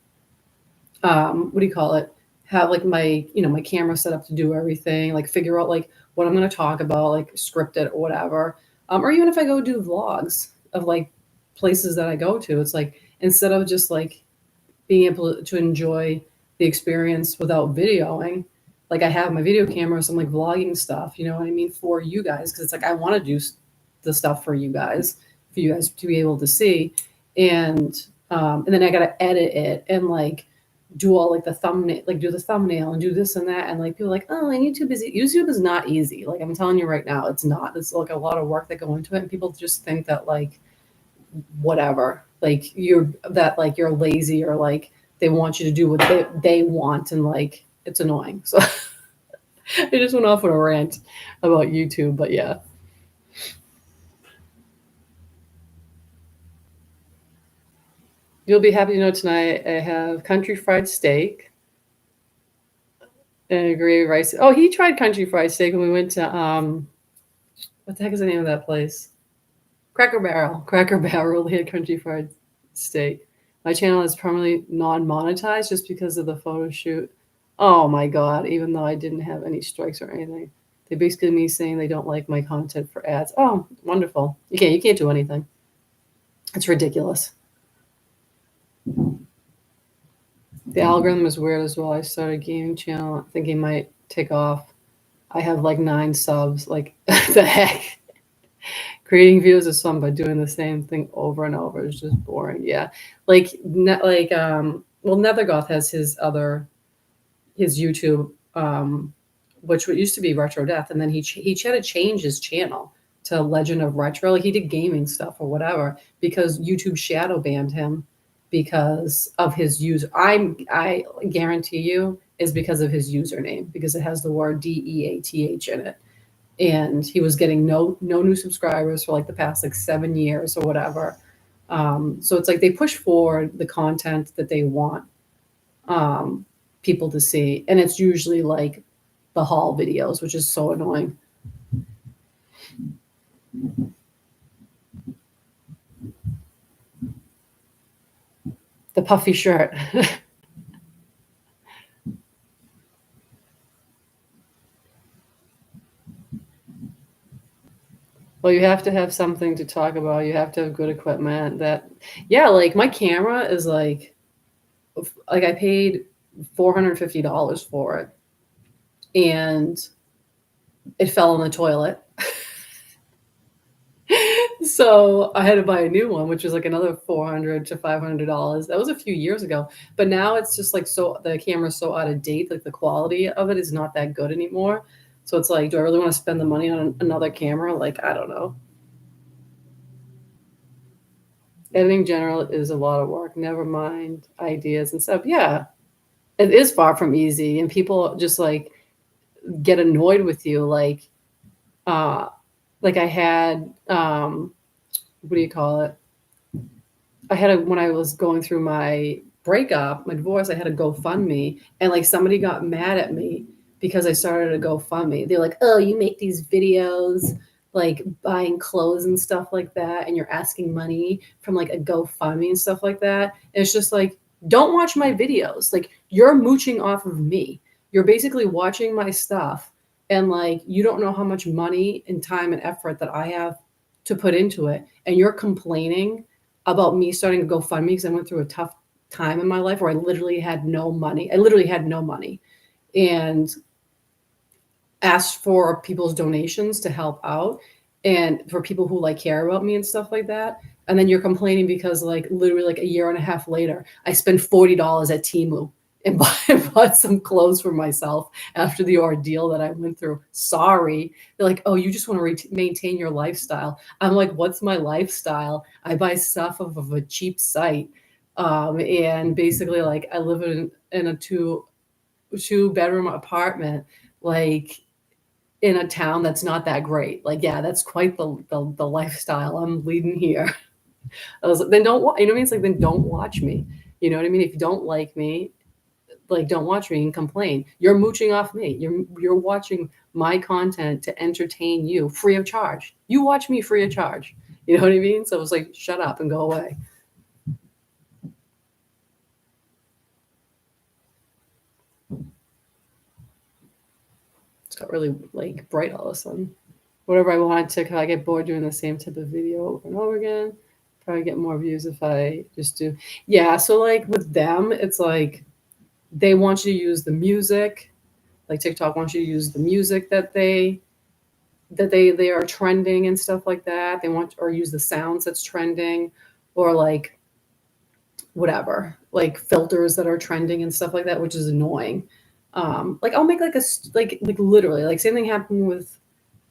what do you call it? Have like my camera set up to do everything. Like figure out like what I'm going to talk about, like script it or whatever. Or even if I go do vlogs of like places that I go to, it's like instead of just like being able to enjoy the experience without videoing. Like I have my video camera, so I'm like vlogging stuff, you know what I mean, for you guys, because it's like I want to do the stuff for you guys to be able to see, and then I gotta edit it and like do all like the thumbnail, like do the thumbnail and do this and that, and like people are like, oh, and YouTube is not easy. Like I'm telling you right now, it's not. It's like a lot of work that go into it, and people just think that like whatever like you're lazy or like they want you to do what they want and like it's annoying so I just went off on a rant about YouTube, but yeah, you'll be happy to know tonight I have country fried steak and a gravy rice. Oh, he tried country fried steak when we went to what the heck is the name of that place? Cracker Barrel. They had country fried steak. My channel is permanently non-monetized just because of the photo shoot. Oh my god! Even though I didn't have any strikes or anything, they basically me saying they don't like my content for ads. Oh, wonderful! You can't do anything. It's ridiculous. The algorithm is weird as well. I started a gaming channel thinking it might take off. I have like 9 subs. Like the heck. Creating videos is fun, but doing the same thing over and over is just boring. Yeah, well, Nethergoth has his YouTube, which used to be Retro Death, and then he had to change his channel to Legend of Retro. Like he did gaming stuff or whatever because YouTube shadow banned him because of his user. I guarantee you is because of his username because it has the word DEATH in it, and he was getting no new subscribers for like the past like 7 years or whatever. So it's like they push forward the content that they want um, people to see, and it's usually like the haul videos, which is so annoying. The puffy shirt. Well, you have to have something to talk about. You have to have good equipment. Yeah, like my camera is like I paid $450 for it, and it fell in the toilet. So I had to buy a new one, which was like another $400 to $500. That was a few years ago, but now it's just like so the camera's so out of date, like the quality of it is not that good anymore. So it's like, do I really want to spend the money on another camera? Like, I don't know. Editing general is a lot of work. Never mind ideas and stuff. Yeah, it is far from easy, and people just like get annoyed with you. Uh, like I had what do you call it? When I was going through my breakup, my divorce, I had a GoFundMe, and like somebody got mad at me because I started a GoFundMe. They're like, "Oh, you make these videos like buying clothes and stuff like that, and you're asking money from like a GoFundMe and stuff like that." And it's just like, don't watch my videos. Like you're mooching off of me. You're basically watching my stuff, and like you don't know how much money and time and effort that I have to put into it, and you're complaining about me starting to GoFundMe because I went through a tough time in my life where I literally had no money. I literally had no money and asked for people's donations to help out and for people who like care about me and stuff like that. And then you're complaining because like literally like a year and a half later, I spent $40 at Temu and bought some clothes for myself after the ordeal that I went through. Sorry. They're like, oh, you just want to maintain your lifestyle. I'm like, what's my lifestyle? I buy stuff off of a cheap site. And basically, like, I live in a two-bedroom apartment, like, in a town that's not that great. Like, yeah, that's quite the lifestyle I'm leading here. I was like, then don't you know what I mean? It's like, then don't watch me. You know what I mean? If you don't like me, like, don't watch me and complain. You're mooching off me. You're watching my content to entertain you free of charge. You watch me free of charge. You know what I mean? So it was like, shut up and go away. It's got really like bright all of a sudden. Whatever I wanted to, cause I get bored doing the same type of video over and over again. Probably get more views if I just do. Yeah, so like with them, it's like they want you to use the music. Like TikTok wants you to use the music that they are trending and stuff like that. They want or use the sounds that's trending, or like whatever, like filters that are trending and stuff like that, which is annoying. Like I'll make like like literally like same thing happened with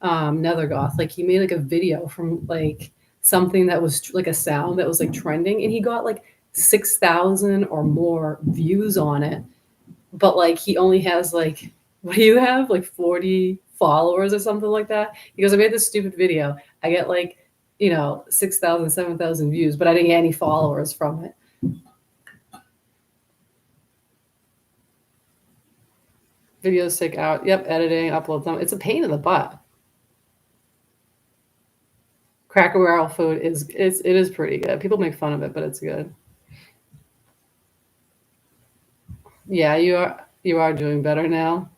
Nethergoth. Like he made like a video from like something that was like a sound that was like trending, and he got like 6,000 or more views on it. But like he only has like, what do you have, like 40 followers or something like that? He goes, I made this stupid video. I get like, 6,000, 7,000 views, but I didn't get any followers from it. Videos take out. Yep, editing, upload them. It's a pain in the butt. Cracker Barrel food it is pretty good. People make fun of it, but it's good. Yeah, you are doing better now.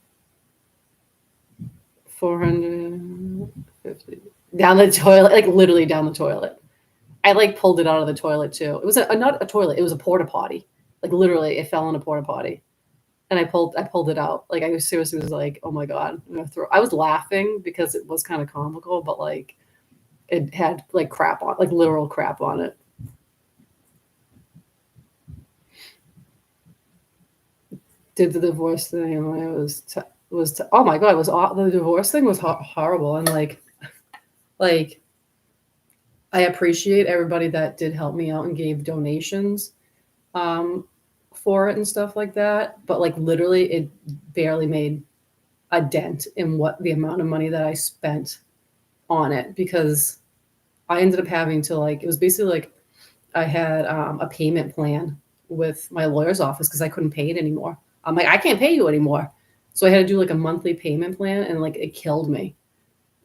450 down the toilet, like literally down the toilet. I like pulled it out of the toilet too. It was not a toilet. It was a porta potty. Like literally, it fell in a porta potty, and I pulled it out. Like I seriously was like, oh my god, I'm gonna throw. I was laughing because it was kind of comical, but like it had like crap on, like literal crap on it. Did the divorce thing when it oh my god, it was the divorce thing was horrible, and like I appreciate everybody that did help me out and gave donations um, for it and stuff like that. But like literally, it barely made a dent in what the amount of money that I spent on it, because I ended up having to like, it was basically like I had a payment plan with my lawyer's office because I couldn't pay it anymore. I'm like, I can't pay you anymore. So I had to do like a monthly payment plan, and like it killed me.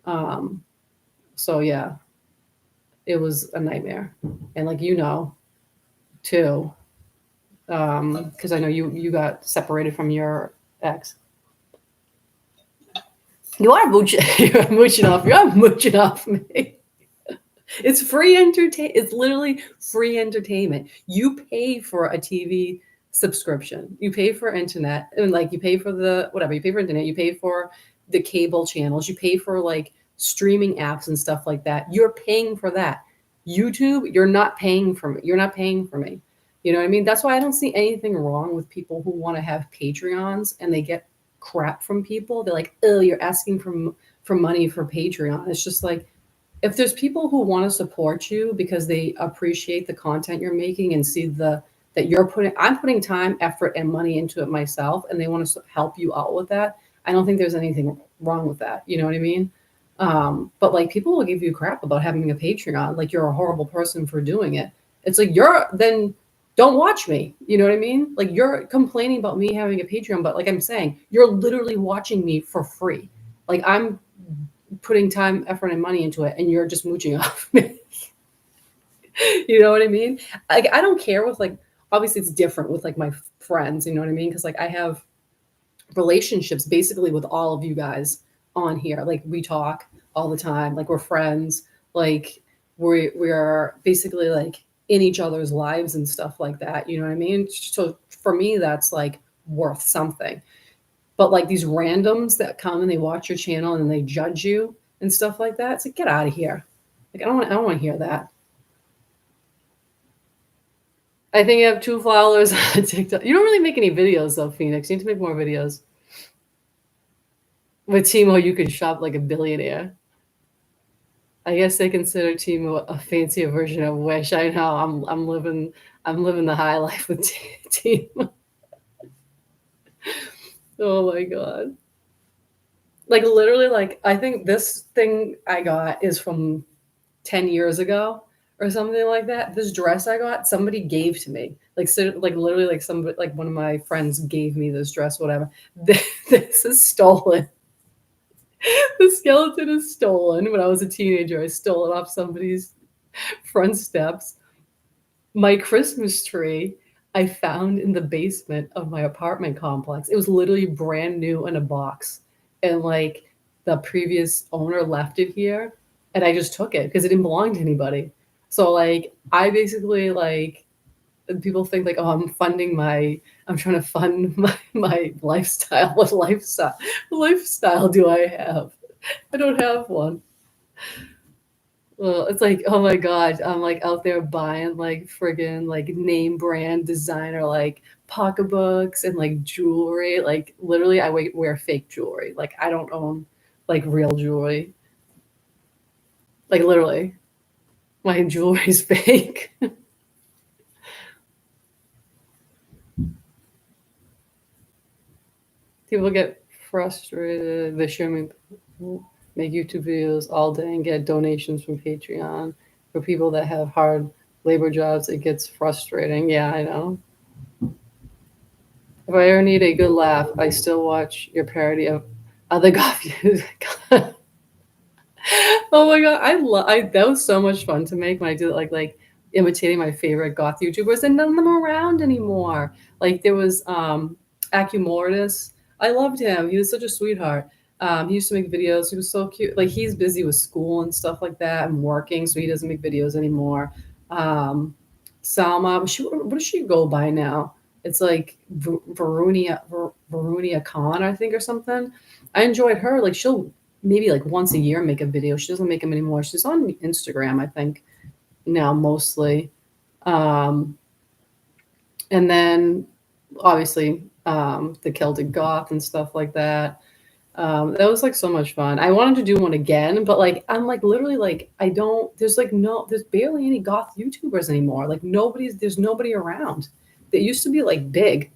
Um, so yeah, it was a nightmare. And like, too, because I know you got separated from your ex. You are mooching. You're mooching off. You're mooching off me. It's free entertain. It's literally free entertainment. You pay for a TV subscription. You pay for internet, and like you pay for the whatever. You pay for internet. You pay for the cable channels. You pay for like streaming apps and stuff like that. You're paying for that. YouTube, you're not paying for me. You're not paying for me. You know what I mean? That's why I don't see anything wrong with people who want to have Patreons and they get crap from people. They're like, oh, you're asking for money for Patreon. It's just like, if there's people who want to support you because they appreciate the content you're making and see that I'm putting time, effort, and money into it myself, and they want to help you out with that, I don't think there's anything wrong with that. You know what I mean? But like people will give you crap about having a Patreon, like you're a horrible person for doing it. It's like then don't watch me. You know what I mean? Like you're complaining about me having a Patreon, but like I'm saying, you're literally watching me for free. Like I'm putting time, effort, and money into it, and you're just mooching off me. You know what I mean? Like I don't care with like, obviously it's different with like my friends. You know what I mean? Because like I have relationships basically with all of you guys on here. Like we talk all the time. Like we're friends. Like we are basically like in each other's lives and stuff like that. You know what I mean? So for me, that's like worth something. But like these randoms that come and they watch your channel and they judge you and stuff like that, it's like, get out of here. Like I don't want to hear that. I think you have 2 followers on TikTok. You don't really make any videos though, Phoenix. You need to make more videos. With Timo, you could shop like a billionaire. I guess they consider Temu a fancier version of Wish. I know. I'm living the high life with Temu. Oh my god. Like literally, like I think this thing I got is from 10 years ago or something like that. This dress I got, somebody gave to me. Like so, like literally like somebody like one of my friends gave me this dress, whatever. This is stolen. The skeleton is stolen. When I was a teenager, I stole it off somebody's front steps. My Christmas tree I found in the basement of my apartment complex. It was literally brand new in a box. And like the previous owner left it here and I just took it because it didn't belong to anybody. So like I basically like people think like, oh, I'm trying to fund my lifestyle. What lifestyle do I have? I don't have one. Well, it's like, oh my God, I'm like out there buying like friggin' like name brand designer like pocketbooks and like jewelry. Like literally, I wear fake jewelry. Like I don't own like real jewelry. Like literally, my jewelry's fake. People get frustrated. They show me make YouTube videos all day and get donations from Patreon. For people that have hard labor jobs, it gets frustrating. Yeah, I know. If I ever need a good laugh, I still watch your parody of other goth music. Oh my god, I that was so much fun to make when I did it, like imitating my favorite goth YouTubers, and none of them are around anymore. Like there was Acumortis. I loved him. He was such a sweetheart. He used to make videos. He was so cute. Like he's busy with school and stuff like that and working, so he doesn't make videos anymore. Um, Salma, what does she go by now? It's like Verunia Khan, I think, or something. I enjoyed her. Like she'll maybe like once a year make a video. She doesn't make them anymore. She's on Instagram, I think, now mostly. Um, and then obviously the Celtic Goth and stuff like that. That was like so much fun. I wanted to do one again, but like I'm like literally like I don't. There's like no. There's barely any goth YouTubers anymore. Like there's nobody around. They used to be like big.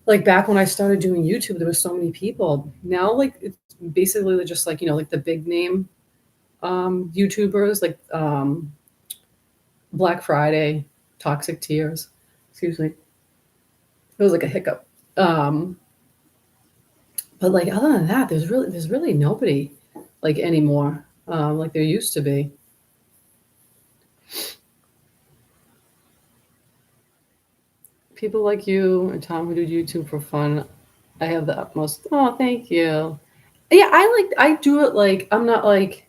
Like back when I started doing YouTube, there was so many people. Now like it's basically just like like the big name YouTubers like Black Friday, Toxic Tears. Excuse me. It was like a hiccup. Um, but like other than that, there's really nobody like anymore. Like there used to be. People like you and Tom who do YouTube for fun. I have the utmost. Oh, thank you. Yeah, I do it like I'm not like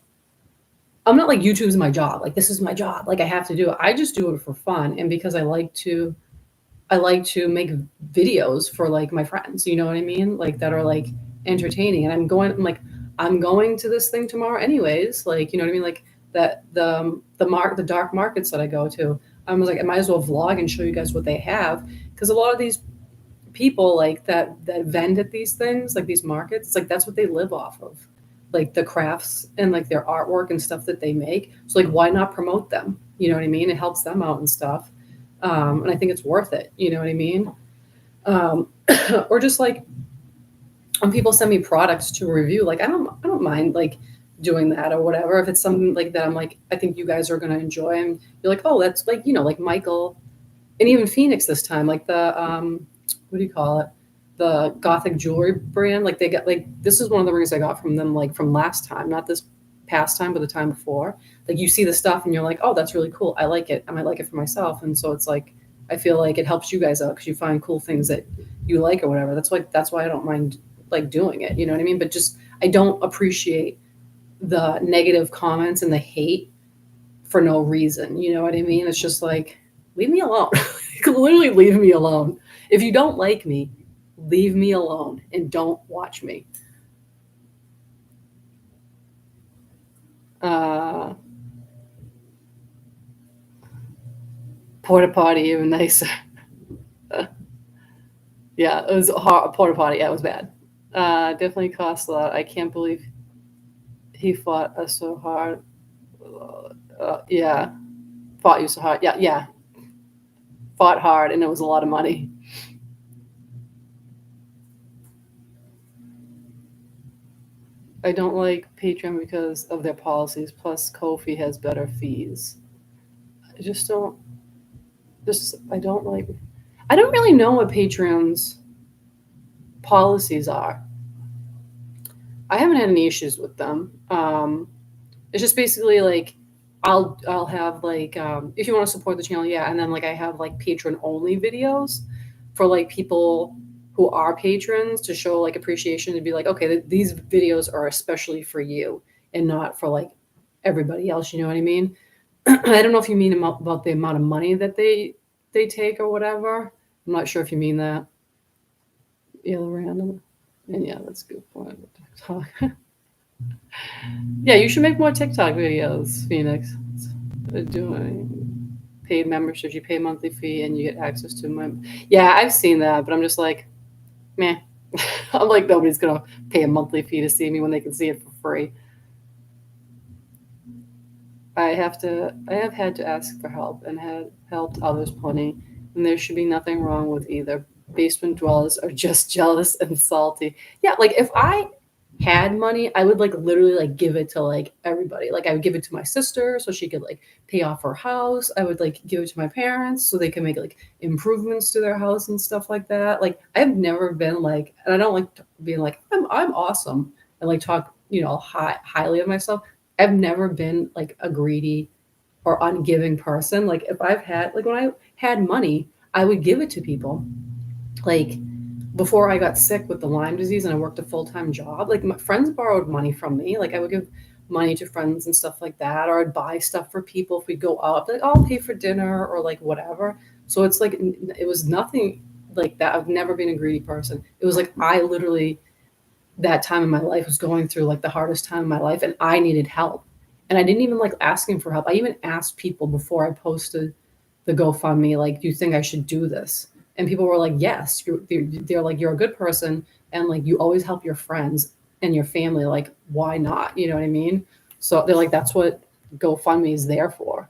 YouTube's my job. Like this is my job. Like I have to do it. I just do it for fun and because I like to make videos for like my friends, you know what I mean? Like that are like entertaining. And I'm going to this thing tomorrow anyways. Like, you know what I mean? Like that the dark markets that I go to. I was like, I might as well vlog and show you guys what they have. Because a lot of these people like that vend at these things, like these markets, it's like that's what they live off of. Like the crafts and like their artwork and stuff that they make. So like why not promote them? You know what I mean? It helps them out and stuff. And I think it's worth it. You know what I mean? Um, or just like when people send me products to review, like I don't mind like doing that or whatever. If it's something like that, I'm like I think you guys are gonna enjoy, and you're like, oh, that's like like Michael and even Phoenix this time, like the what do you call it? The Gothic jewelry brand. Like they got like this is one of the rings I got from them like from last time, not this past time, but the time before. Like you see the stuff and you're like, oh, that's really cool. I like it. I might like it for myself. And so it's like I feel like it helps you guys out because you find cool things that you like or whatever. That's why I don't mind like doing it. You know what I mean? But just I don't appreciate the negative comments and the hate for no reason. You know what I mean? It's just like, leave me alone. Literally leave me alone. If you don't like me, leave me alone and don't watch me. Uh, Porta potty, even nicer. Yeah, it was a hard, porta potty. Yeah, it was bad. Definitely cost a lot. I can't believe he fought us so hard. Yeah, fought you so hard. Yeah, yeah, fought hard, and it was a lot of money. I don't like Patreon because of their policies. Plus, Kofi has better fees. I just don't. Just I don't like. I don't really know what Patreon's policies are. I haven't had any issues with them. It's just basically like I'll have like if you want to support the channel, yeah, and then like I have like patron only videos for like people who are patrons to show like appreciation to be like, okay, these videos are especially for you and not for like everybody else. You know what I mean? I don't know if you mean about the amount of money that they take or whatever. I'm not sure if you mean that. Yeah, the random. And yeah, that's a good point. TikTok. Yeah, you should make more TikTok videos, Phoenix. They're doing paid memberships. You pay a monthly fee and you get access to my. Yeah, I've seen that, but I'm just like, meh. I'm like, nobody's gonna pay a monthly fee to see me when they can see it for free. I have had to ask for help and had helped others plenty, and there should be nothing wrong with either. Basement dwellers are just jealous and salty. Yeah, like if I had money, I would like literally like give it to like everybody. Like I would give it to my sister so she could like pay off her house. I would like give it to my parents so they can make like improvements to their house and stuff like that. Like I've never been like, and I don't like being like I'm awesome and like talk highly of myself. I've never been like a greedy or ungiving person. Like if I've had like when I had money, I would give it to people. Like before I got sick with the Lyme disease and I worked a full-time job, like my friends borrowed money from me. Like I would give money to friends and stuff like that, or I'd buy stuff for people if we go out. Like I'll pay for dinner or like whatever. So it's like it was nothing like that. I've never been a greedy person. It was like I literally that time in my life was going through like the hardest time in my life and I needed help. And I didn't even like asking for help. I even asked people before I posted the GoFundMe, like, do you think I should do this? And people were like, yes, they're like, you're a good person. And like, you always help your friends and your family. Like, why not? You know what I mean? So they're like, that's what GoFundMe is there for.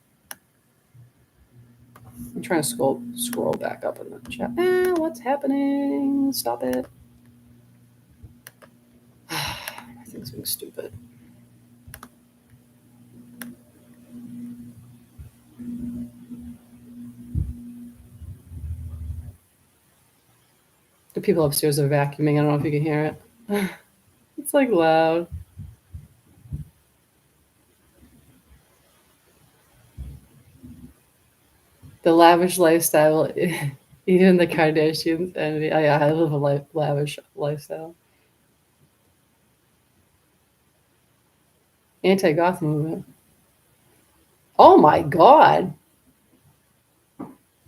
I'm trying to scroll back up in the chat. What's happening? Stop it. Everything's being stupid. The people upstairs are vacuuming. I don't know if you can hear it. It's like loud. The lavish lifestyle, even the Kardashians envy. I live a lavish lifestyle. Anti-goth movement. Oh my God.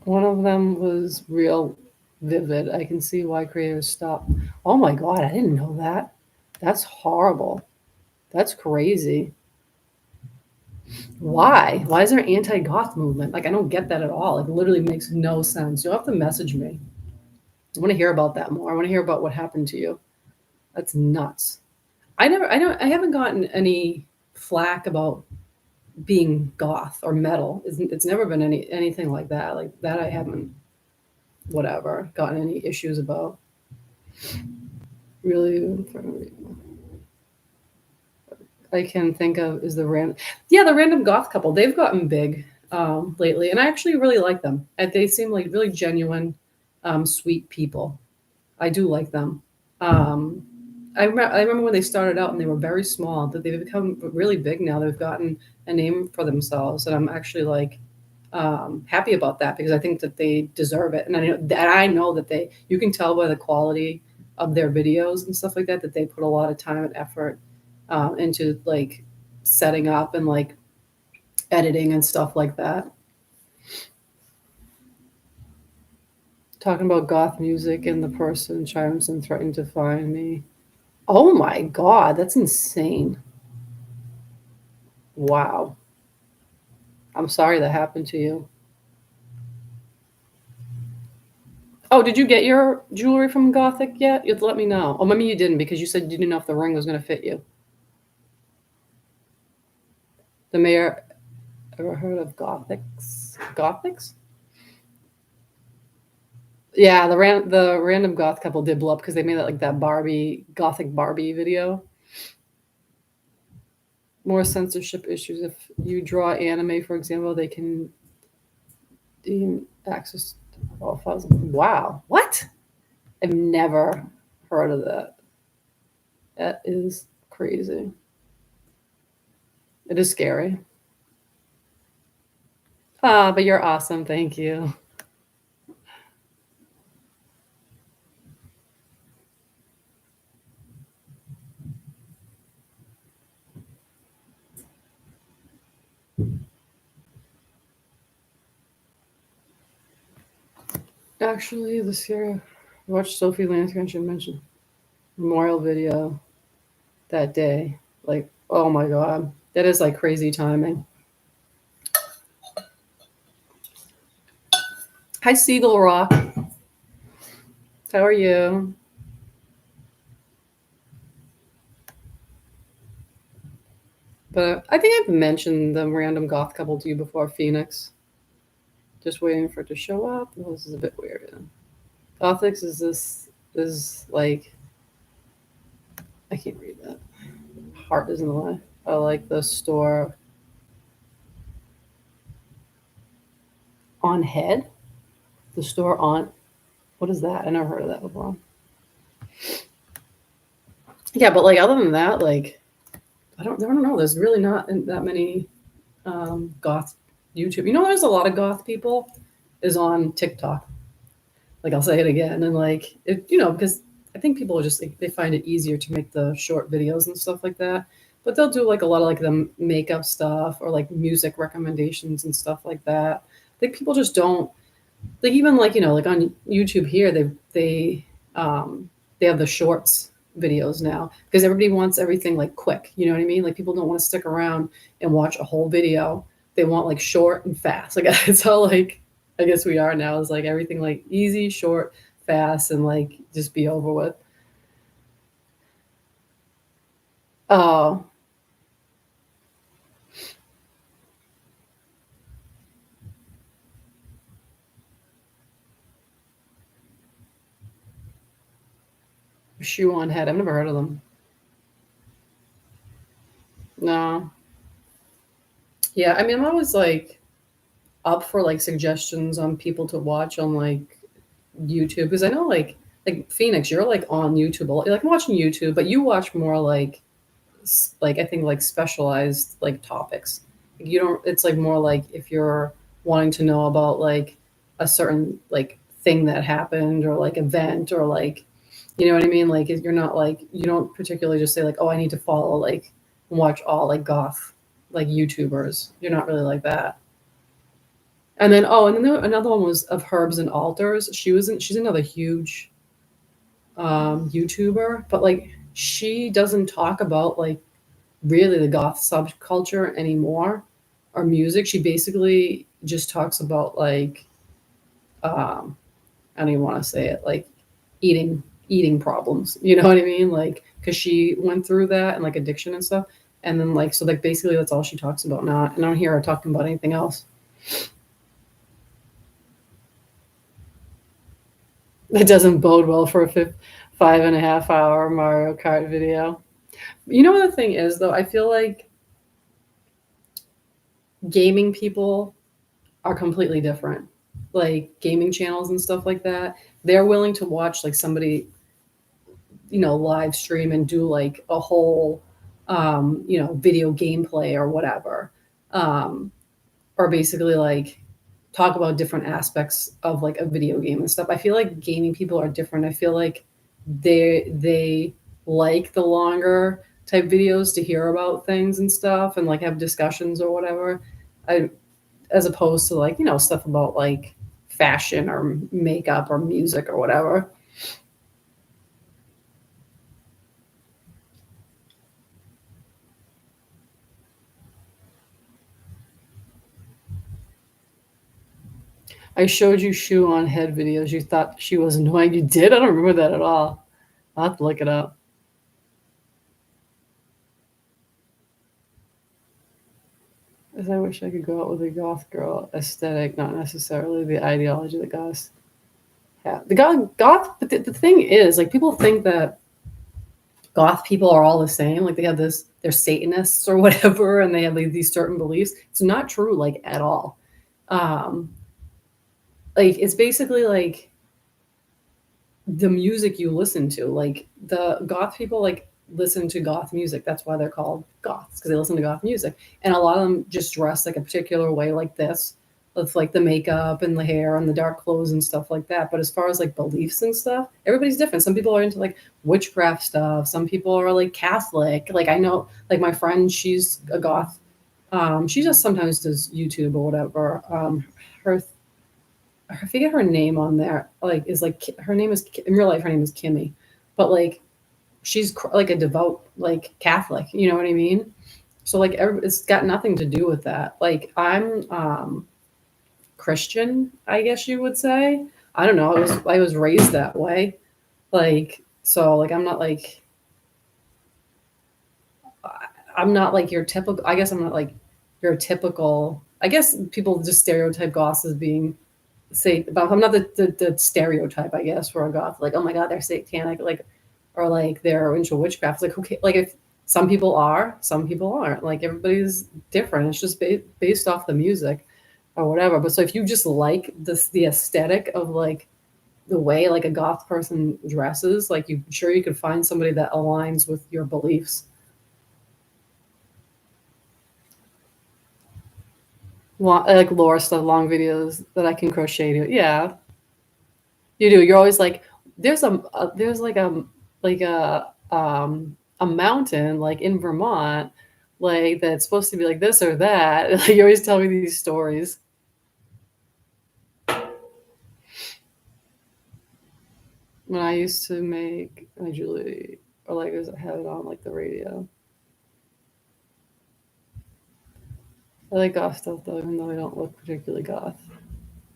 One of them was real vivid. I can see why creators stop. Oh my God, I didn't know that. That's horrible. That's crazy. Why? Why is there an anti-goth movement? Like I don't get that at all. It literally makes no sense. You'll have to message me. I want to hear about that more. I want to hear about what happened to you. That's nuts. I haven't gotten any flack about being goth or metal. It's never been anything like that. Like that I haven't whatever gotten any issues about. Really, I can think of is the random goth couple. They've gotten big lately, and I actually really like them. And they seem like really genuine, sweet people. I do like them. Um, I remember when they started out and they were very small, but they've become really big now. They've gotten a name for themselves, and I'm actually like happy about that because I think that they deserve it. And I know that you can tell by the quality of their videos and stuff like that that they put a lot of time and effort into like setting up and like editing and stuff like that. Talking about goth music and the person chimes and threatening to find me. Oh my God, that's insane. Wow. I'm sorry that happened to you. Oh, did you get your jewelry from Gothic yet? You'd let me know. Oh, maybe you didn't because you said you didn't know if the ring was going to fit you. The mayor Ever heard of Gothics? Gothics? Yeah, the random goth couple did blow up because they made that like that Barbie Gothic Barbie video. More censorship issues. If you draw anime, for example, they can deem access to all files. Wow, what? I've never heard of that. That is crazy. It is scary. Ah, but you're awesome. Thank you. Actually, this year, I watched Sophie Landscreen mention memorial video that day. Like, oh my god, that is like crazy timing. Hi, Seagull Rock. How are you? But I think I've mentioned the random goth couple to you before, Phoenix. Just waiting for it to show up. Oh, this is a bit weird. Yeah. Gothics is like I can't read that. Heart isn't alive. I like the store on head. The store on what is that? I never heard of that before. Yeah, but like other than that, like I don't know. There's really not that many goth YouTube. You know, there's a lot of goth people is on TikTok. Like I'll say it again, and like it, because I think people are just like, they find it easier to make the short videos and stuff like that. But they'll do like a lot of like the makeup stuff or like music recommendations and stuff like that. I think people just don't like even like like on YouTube here they have the shorts videos now because everybody wants everything like quick. You know what I mean? Like people don't want to stick around and watch a whole video. They want like short and fast. Like it's all like I guess we are now is like everything like easy, short, fast, and like just be over with. Oh, shoe on head. I've never heard of them. No. Yeah, I mean I'm always like up for like suggestions on people to watch on like YouTube because I know like Phoenix, you're like on YouTube. You're like watching YouTube, but you watch more like I think like specialized like topics. You don't. It's like more like if you're wanting to know about like a certain like thing that happened or like event or like you know what I mean. Like you're not like you don't particularly just say like oh I need to follow like and watch all like goth like YouTubers. You're not really like that. And then another one was of Herbs and Altars. She's another huge YouTuber, but like she doesn't talk about like really the goth subculture anymore or music. She basically just talks about like I don't even want to say it like eating problems. You know what I mean? Like because she went through that and like addiction and stuff. And then like so like basically that's all she talks about now. And I don't hear her talking about anything else. It doesn't bode well for a 5.5 hour Mario Kart video. You know what the thing is though? I feel like gaming people are completely different. Like gaming channels and stuff like that, they're willing to watch like somebody, live stream and do like a whole, video gameplay or whatever, um, or basically like talk about different aspects of like a video game and stuff. I feel like gaming people are different. I feel like they like the longer type videos to hear about things and stuff and like have discussions or whatever. I as opposed to like stuff about like fashion or makeup or music or whatever. I showed you shoe on head videos. You thought she was annoying. You did? I don't remember that at all. I'll have to look it up. Because I wish I could go out with a goth girl aesthetic, not necessarily the ideology that goths have. But the thing is, like, people think that goth people are all the same. Like, they have this, they're Satanists or whatever, and they have like these certain beliefs. It's not true, like, at all. Um, like, it's basically like the music you listen to. Like, the goth people, like, listen to goth music. That's why they're called goths, because they listen to goth music. And a lot of them just dress like a particular way, like this, with like the makeup and the hair and the dark clothes and stuff like that. But as far as like beliefs and stuff, everybody's different. Some people are into like witchcraft stuff. Some people are like Catholic. Like, I know, like, my friend, she's a goth. She just sometimes does YouTube or whatever. Her I forget her name on there. Like, is like, her name is, in real life her name is Kimmy, but like, she's like a devout, like, Catholic. You know what I mean? So like, it's got nothing to do with that. Like, I'm Christian, I guess you would say. I don't know. I was raised that way. Like, so like, I'm not like your typical. I guess I'm not like your typical. I guess people just stereotype goths as being, say, but I'm not the stereotype, I guess, for a goth. Like, oh my god, they're satanic, like, or like they're into witchcraft. Like, okay, like, if some people are, some people aren't. Like, everybody's different. It's just based off the music or whatever. But so if you just like this, the aesthetic of like the way like a goth person dresses, like, you sure you could find somebody that aligns with your beliefs. Like lore stuff, long videos that I can crochet to. Yeah, you do. You're always like, there's like a mountain like in Vermont, like, that's supposed to be like this or that. Like, you always tell me these stories. When I used to make my jewelry, or like, I had it on like the radio. I like goth stuff though, even though I don't look particularly goth.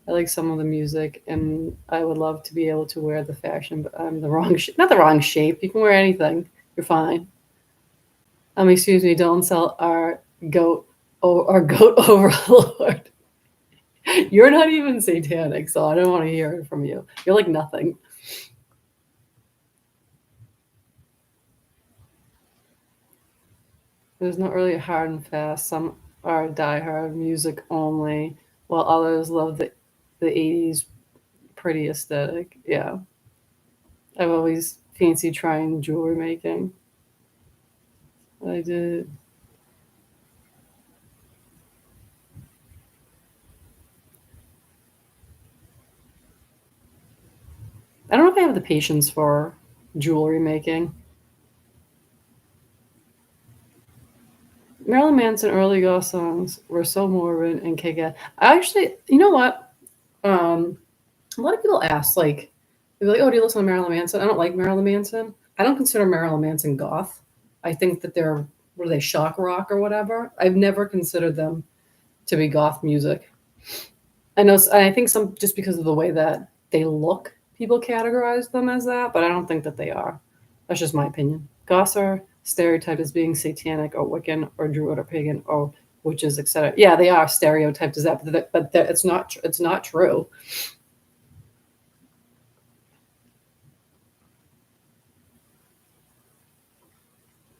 I like some of the music, and I would love to be able to wear the fashion, but I'm the wrong, not the wrong shape. You can wear anything. You're fine. Excuse me, don't sell our goat, our goat overlord. You're not even satanic, so I don't want to hear it from you. You're like nothing. There's not really a hard and fast. Some are diehard music only, while others love the '80s pretty aesthetic. Yeah, I've always fancied trying jewelry making. I did. I don't know if I have the patience for jewelry making. Marilyn Manson early goth songs were so morbid and kick-ass. I actually, you know what? A lot of people ask, like, they're like, "Oh, do you listen to Marilyn Manson?" I don't like Marilyn Manson. I don't consider Marilyn Manson goth. I think that they're, what are they, shock rock or whatever. I've never considered them to be goth music. I know, I think some, just because of the way that they look, people categorize them as that, but I don't think that they are. That's just my opinion. Goths are stereotyped as being satanic or Wiccan or Druid or pagan or witches, etc. Yeah, they are stereotyped as that, but it's not. It's not true.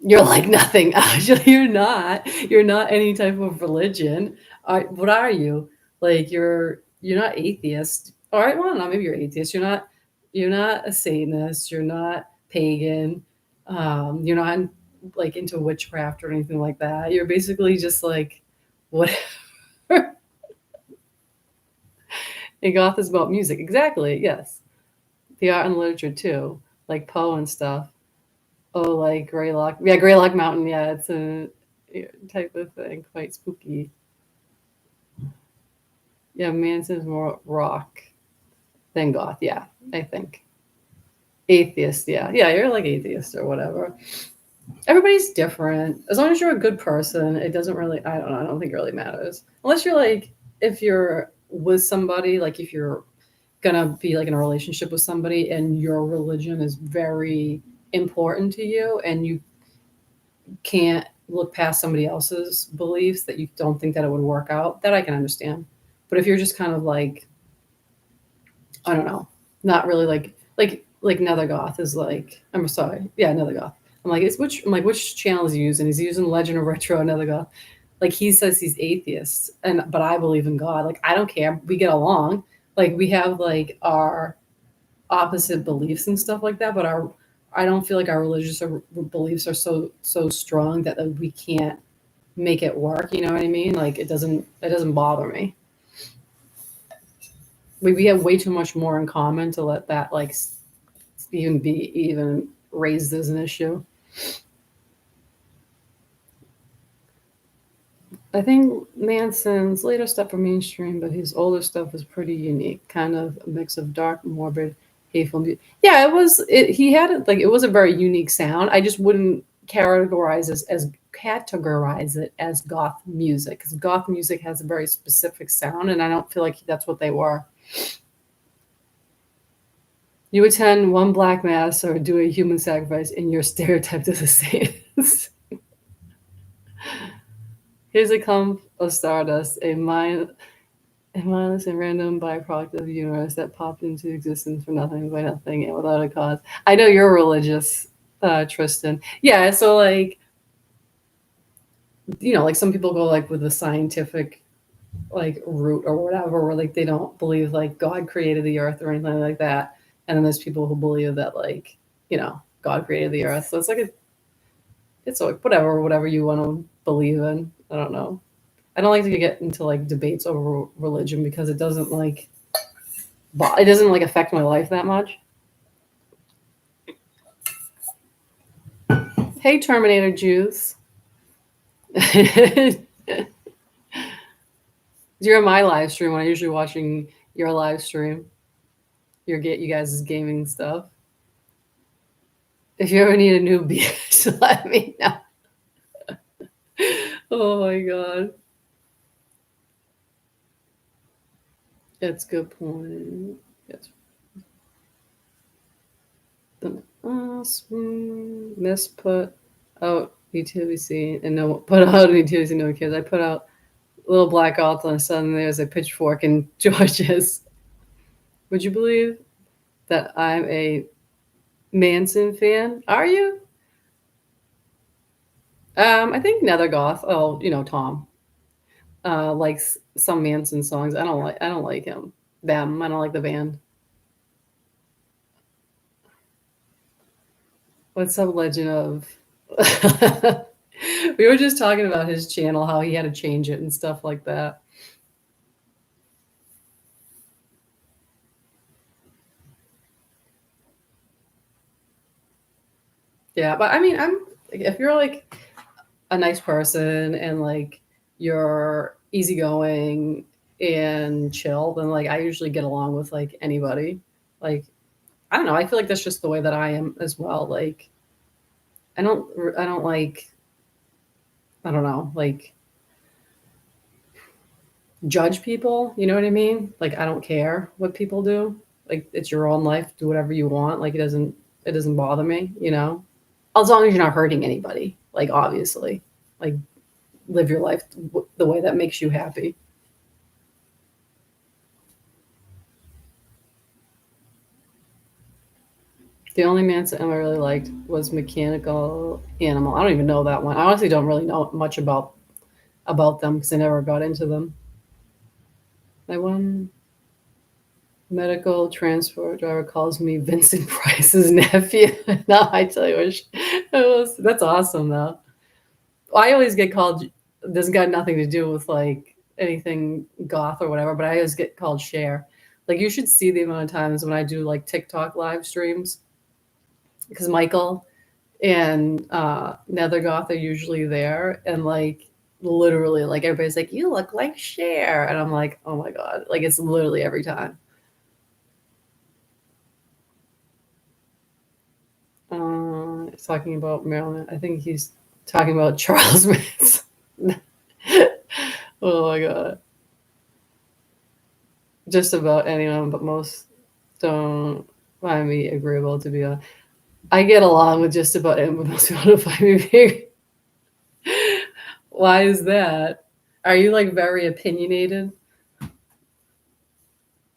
You're like nothing. Actually, you're not. You're not any type of religion. What are you? Like, you're not atheist. All right, well, no, maybe you're atheist. You're not a Satanist. You're not pagan. You're not like into witchcraft or anything like that. You're basically just like whatever. And goth is about music. Exactly. Yes, the art and literature too, like Poe and stuff. Oh, like Greylock. Yeah, Greylock Mountain. Yeah, it's a, yeah, type of thing. Quite spooky. Yeah, Manson's more rock than goth. Yeah, I think. Atheist. Yeah. Yeah, you're like atheist or whatever. Everybody's different. As long as you're a good person, it doesn't really, I don't know, I don't think it really matters. Unless you're like, if you're with somebody, like if you're gonna be like in a relationship with somebody and your religion is very important to you and you can't look past somebody else's beliefs, that you don't think that it would work out, that I can understand. But if you're just kind of like, I don't know, not really like Nether Goth is like, I'm sorry, yeah, Nether Goth. I'm like, which channel is he using? He's using Legend of Retro, Nether Goth. Like he says he's atheist, and but I believe in God. Like I don't care. We get along. Like we have like our opposite beliefs and stuff like that, but our I don't feel like our religious beliefs are so strong that we can't make it work. You know what I mean? Like it doesn't bother me. We have way too much more in common to let that like even raised as an issue. I think Manson's later stuff are mainstream, but his older stuff was pretty unique, kind of a mix of dark, morbid, hateful music. Yeah, it was. He had it like it was a very unique sound. I just wouldn't categorize it as goth music, because goth music has a very specific sound, and I don't feel like that's what they were. You attend one black mass or do a human sacrifice, and you're stereotyped as a saint. Here's a clump of stardust, a mindless and random byproduct of the universe that popped into existence for nothing by nothing and without a cause. I know you're religious, Tristan. Yeah, so like, like some people go like with the scientific like route or whatever, where like they don't believe like God created the earth or anything like that. And then there's people who believe that like, God created the earth. So it's like whatever you want to believe in. I don't know. I don't like to get into like debates over religion because it doesn't like affect my life that much. Hey, Terminator Jews. You're on my live stream when I'm usually watching your live stream. You guys' gaming stuff. If you ever need a new beach, let me know. Oh my god. That's a good point. Yes. Miss put out UTVC and no put out UTVC no kids. I put out little black alt on a sudden there's a pitchfork in George's. Would you believe that I'm a Manson fan? Are you? I think Nethergoth. Oh, Tom. Likes some Manson songs. I don't like him. Them. I don't like the band. What's up, Legend of? We were just talking about his channel, how he had to change it and stuff like that. Yeah, but I mean, if you're like a nice person and like you're easygoing and chill, then like I usually get along with like anybody. Like I don't know, I feel like that's just the way that I am as well. Like I don't like, I don't know, like judge people, you know what I mean? Like I don't care what people do. Like it's your own life, do whatever you want. Like it doesn't bother me. As long as you're not hurting anybody, like obviously. Like live your life the way that makes you happy. The only Manson I really liked was Mechanical Animal. I don't even know that one. I honestly don't really know much about them because I never got into them. My one medical transport driver calls me Vincent Price's nephew. No, I tell you that's awesome though. I always get called. This got nothing to do with like anything goth or whatever, but I always get called Cher. Like you should see the amount of times when I do like TikTok live streams, because Michael and Nethergoth are usually there, and like literally, like everybody's like, "You look like Cher," and I'm like, "Oh my god!" Like it's literally every time. He's talking about Marilyn. I think he's talking about Charles Manson. Oh my god! Just about anyone, but most don't find me agreeable. To be honest, I get along with just about anyone, but most people don't find me very Why is that? Are you like very opinionated?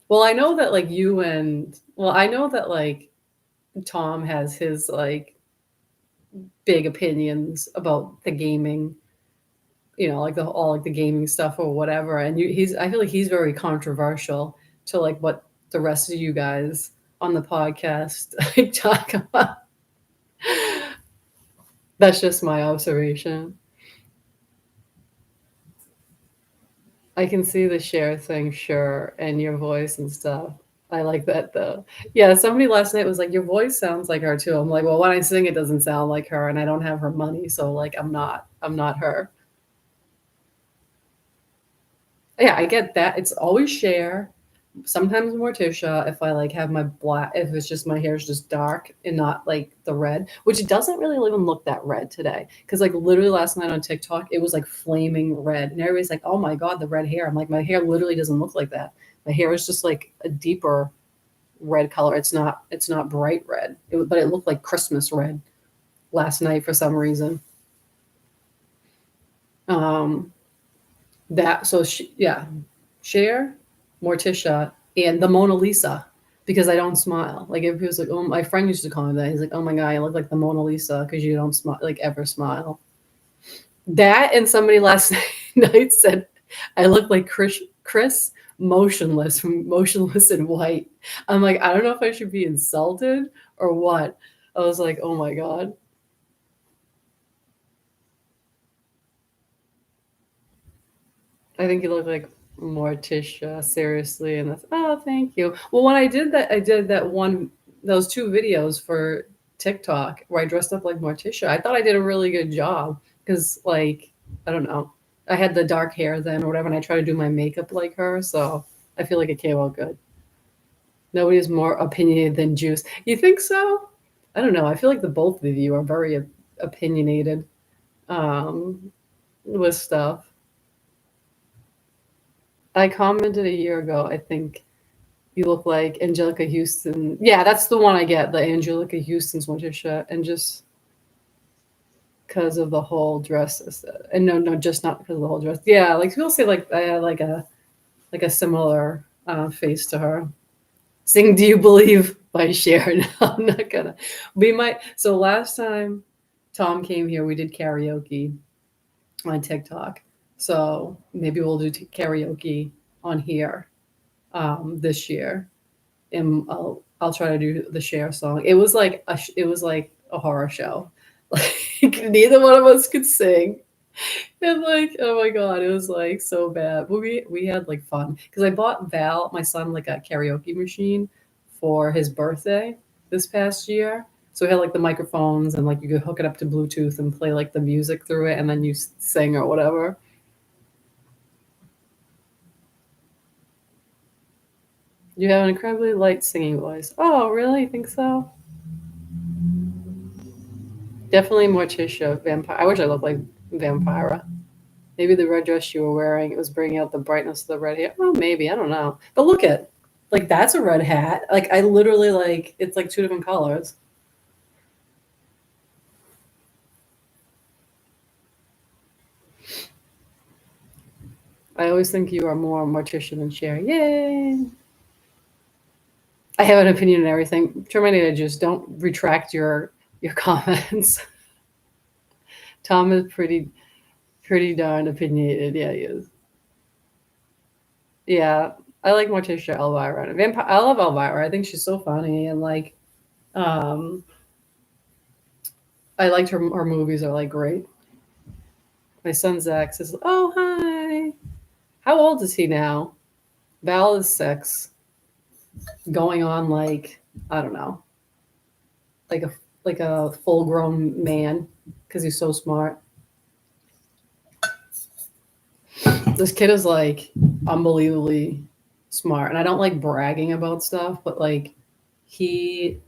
Well, I know that like you and well, I know that like Tom has his like big opinions about the gaming, like the all like the gaming stuff or whatever. And he's I feel like he's very controversial to like what the rest of you guys on the podcast like talk about. That's just my observation. I can see the share thing, sure, and your voice and stuff. I like that though. Yeah, somebody last night was like, "Your voice sounds like her too." I'm like, "Well, when I sing, it doesn't sound like her, and I don't have her money, so like, I'm not her." Yeah, I get that. It's always share. Sometimes Morticia if I like have my black, if it's just my hair is just dark and not like the red, which it doesn't really even look that red today. Because like literally last night on TikTok, it was like flaming red, and everybody's like, "Oh my god, the red hair." I'm like, my hair literally doesn't look like that. My hair is just like a deeper red color. It's not bright red, but it looked like Christmas red last night for some reason. Um, that so yeah, Cher, Morticia, and the Mona Lisa because I don't smile. Like if he was like, oh, my friend used to call me that. He's like, oh my god, you look like the Mona Lisa because you don't smile, like ever smile. That and somebody last night said I look like Chris Motionless from Motionless in White. I'm like, I don't know if I should be insulted or what. I was like, oh my god. I think you look like Morticia, seriously. And that's, oh, thank you. Well, when I did those two videos for TikTok where I dressed up like Morticia. I thought I did a really good job because, like, I don't know, I had the dark hair then or whatever, and I try to do my makeup like her. So I feel like it came out good. Nobody's more opinionated than Juice. You think so? I don't know. I feel like the both of you are very opinionated um, with stuff. I commented a year ago, I think you look like Angelica Houston. Yeah, that's the one I get, the Angelica Houston's Morticia, and just because of the whole dress. And no, just not because of the whole dress. Yeah, like people say like I had like a similar face to her. Sing "Do You Believe" by Cher. No, I'm not gonna. We might. So last time Tom came here, we did karaoke on TikTok. So maybe we'll do karaoke on here this year, and I'll try to do the Cher song. It was like a horror show. Like neither one of us could sing, and like oh my god, it was like so bad. But we had like fun because I bought my son, like a karaoke machine for his birthday this past year. So we had like the microphones and like you could hook it up to Bluetooth and play like the music through it, and then you sing or whatever. You have an incredibly light singing voice. Oh, really? You think so? Definitely Morticia, Vampire. I wish I looked like Vampira. Maybe the red dress you were wearing, it was bringing out the brightness of the red hair. Oh, maybe. I don't know. But look at, like, that's a red hat. Like, I literally, like, it's like two different colors. I always think you are more Morticia than Cher. Yay! I have an opinion on everything. Terminator, just don't retract your comments. Tom is pretty darn opinionated. Yeah, he is. Yeah, I like Morticia Elvira. Vampire. I love Elvira. I think she's so funny and like, um, I liked her movies are like great. My son Zach says, "Oh hi, how old is he now?" Val is 6, going on like I don't know, like a full grown man because he's so smart. This kid is like unbelievably smart, and I don't like bragging about stuff, but like he,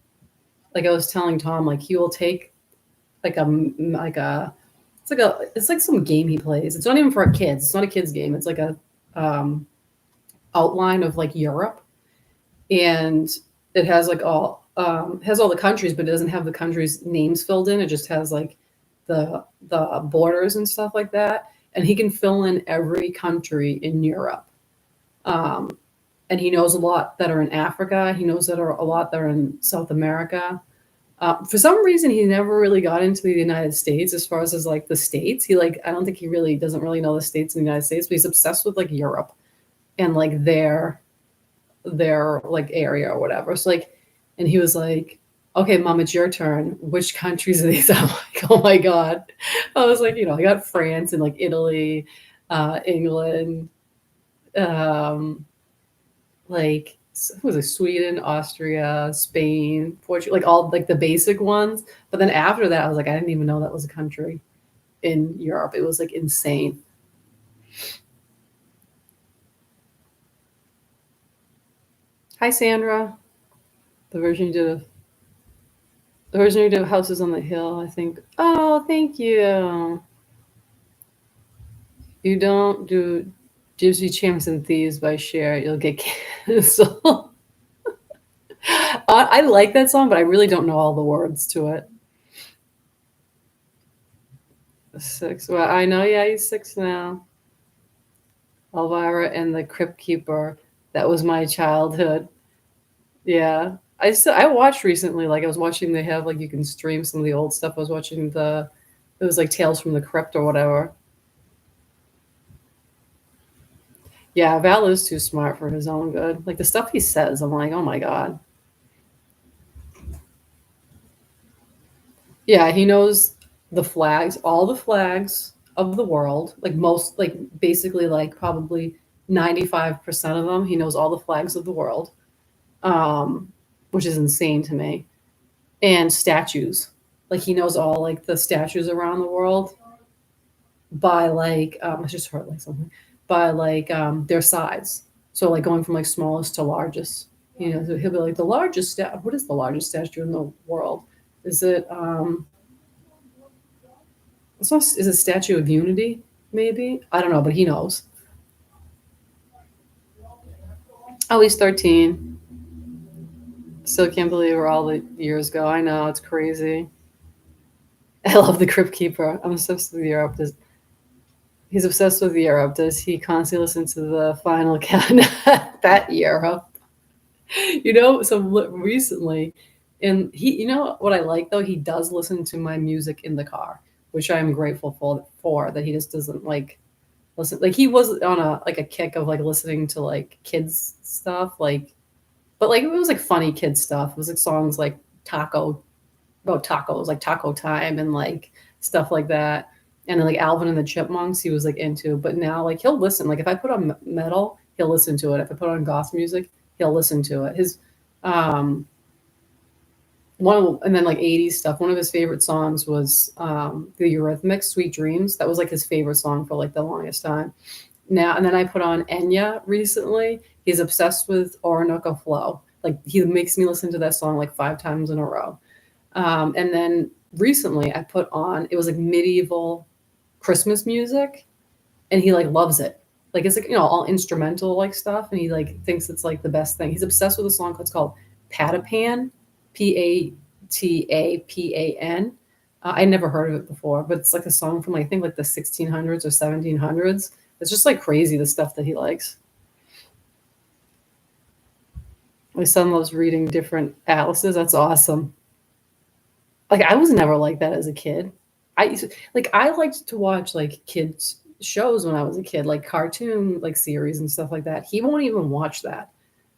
like I was telling Tom, like he will take like a it's like some game he plays. It's not even for kids. It's not a kids game. It's like a um, outline of like Europe, and it has like all has all the countries, but it doesn't have the countries' names filled in. It just has like the borders and stuff like that. and he can fill in every country in Europe. Um, and he knows a lot that are in Africa. He knows that are a lot that are in South America. For some reason, he never really got into the United States as far as like the states. He like I don't think he really doesn't really know the states in the United States, but he's obsessed with like Europe and like their like area or whatever. So like, and he was like, "Okay, Mom, it's your turn. Which countries are these?" I'm like, "Oh my god!" I was like, I got France and like Italy, England, um, like who was it? Sweden, Austria, Spain, Portugal, like all like the basic ones. But then after that, I was like, I didn't even know that was a country in Europe. It was like insane. Hi, Sandra. The version you did of the version you did of Houses on the Hill, I think. Oh, thank you. You don't do Gypsy Champs and Thieves by Cher, you'll get canceled. I like that song, but I really don't know all the words to it. 6. Well, I know, yeah, he's 6 now. Elvira and the Crypt Keeper. That was my childhood. Yeah. I watched recently, like I was watching they have like you can stream some of the old stuff. I was watching it was like Tales from the Crypt or whatever. Yeah, Val is too smart for his own good. Like the stuff he says, I'm like, oh my god. Yeah, he knows the flags, all the flags of the world, like most, like basically, like probably 95% of them. He knows all the flags of the world, um, which is insane to me. And statues, like he knows all like the statues around the world by like I just heard like something by like their size. So like going from like smallest to largest. So he'll be like the largest what is the largest statue in the world? Is it is it Statue of Unity? Maybe I don't know, but he knows. Oh, he's 13. Still can't believe where all the years go. I know it's crazy. I love the Crypt Keeper. I'm obsessed with Europe. He's obsessed with Europe. Does he constantly listen to the final count? That Europe. So recently, and he, what I like though, he does listen to my music in the car, which I am grateful for that he just doesn't like listen. Like he was on a kick of like listening to like kids stuff, like, but like it was like funny kids stuff. It was like songs like taco about tacos, like Taco Time and like stuff like that. And then like Alvin and the Chipmunks, he was like into. But now like he'll listen. Like if I put on metal, he'll listen to it. If I put on goth music, he'll listen to it. His um and then like 80s stuff. One of his favorite songs was the Eurythmics, Sweet Dreams. That was like his favorite song for like the longest time. Now and then I put on Enya recently. He's obsessed with Orinoco Flow. Like he makes me listen to that song like 5 times in a row. And then recently I put on, it was like medieval Christmas music, and he like loves it. Like it's like, all instrumental like stuff. And he like thinks it's like the best thing. He's obsessed with a song that's called Patapan, Patapan. I never heard of it before, but it's like a song from like, I think like the 1600s or 1700s. It's just like crazy, the stuff that he likes. My son loves reading different atlases. That's awesome. Like I was never like that as a kid. I liked to watch like kids shows when I was a kid, like cartoon like series and stuff like that. He won't even watch that.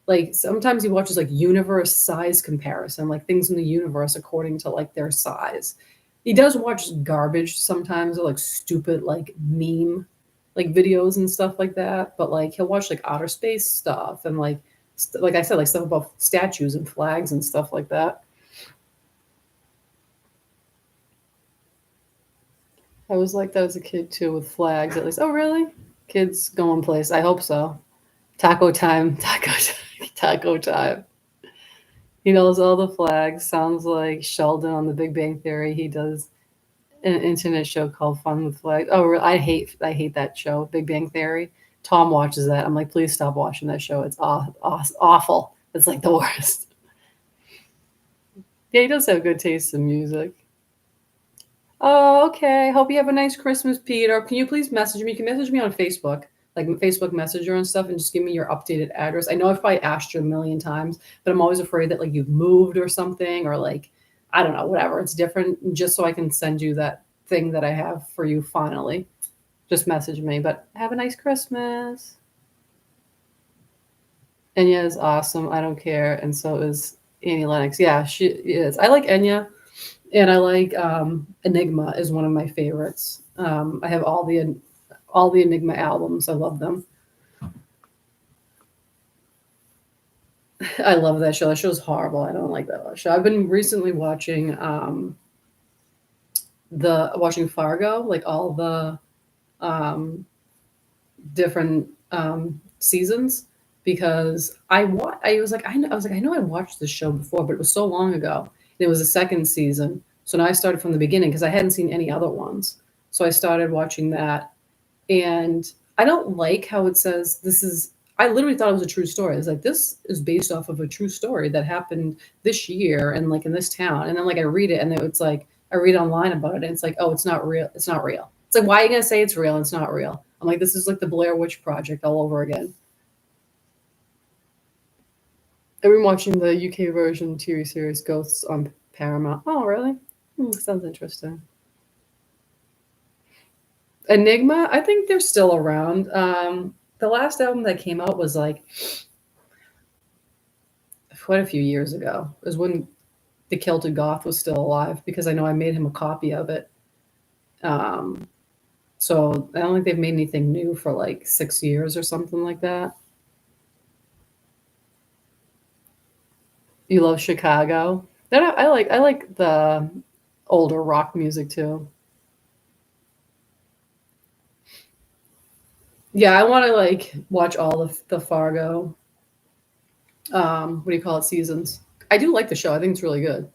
Like sometimes he watches like universe size comparison, like things in the universe according to like their size. He does watch garbage sometimes, or like stupid like meme like videos and stuff like that. But like he'll watch like outer space stuff and like I said, like stuff about statues and flags and stuff like that. I was like that as a kid too, with flags at least. Oh, really? Kids going place. I hope so. Taco time, taco time, taco time. He knows all the flags. Sounds like Sheldon on The Big Bang Theory. He does an internet show called Fun with Flags. Oh, I hate that show, Big Bang Theory. Tom watches that. I'm like, please stop watching that show. It's awful. It's like the worst. Yeah, he does have good taste in music. Oh, okay. Hope you have a nice Christmas, Peter. Can you please message me? You can message me on Facebook, like Facebook Messenger and stuff, and just give me your updated address. I know I've probably asked you a million times, but I'm always afraid that like you've moved or something, or like I don't know, whatever. It's different, just so I can send you that thing that I have for you finally. Just message me. But have a nice Christmas. Enya is awesome. I don't care, and so is Annie Lennox. Yeah, she is. I like Enya. And I like Enigma is one of my favorites. I have all the Enigma albums. I love them. I love that show. That show's horrible. I don't like that show. I've been recently watching the watching Fargo, like all the um, different seasons, because I was like I was like I know I watched this show before, but it was so long ago. It was the second season, so now I started from the beginning because I hadn't seen any other ones. So I started watching that, and I don't like how it says this is. I literally thought it was a true story. It's like this is based off of a true story that happened this year and like in this town. And then like I read it and it's like I read online about it and it's like, oh, it's not real. It's not real. It's like why are you gonna say it's real and it's not real? I'm like, this is like the Blair Witch Project all over again. I've been watching the UK version TV series Ghosts on Paramount. Oh, really? Sounds interesting. Enigma, I think they're still around. The last album that came out was like quite a few years ago. It was when the Kilted Goth was still alive because I know I made him a copy of it. Um, so I don't think they've made anything new for like 6 years or something like that. You love Chicago? I like the older rock music too. Yeah, I want to like watch all of the Fargo. What do you call it? Seasons. I do like the show. I think it's really good.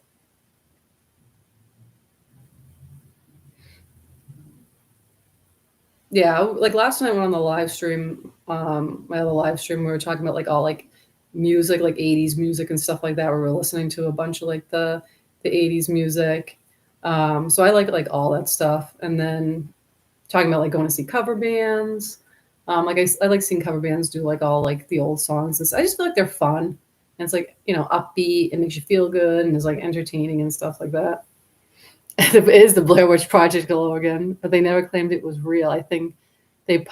Yeah, like last night when on the live stream, my other live stream, we were talking about like all like music, like 80s music and stuff like that. We were listening to a bunch of like the 80s music. So I like all that stuff. And then talking about like going to see cover bands. I like seeing cover bands do like all like the old songs. And I just feel like they're fun. And it's like, you know, upbeat, it makes you feel good and it's like entertaining and stuff like that. It is the Blair Witch Project all over again, but they never claimed it was real. I think they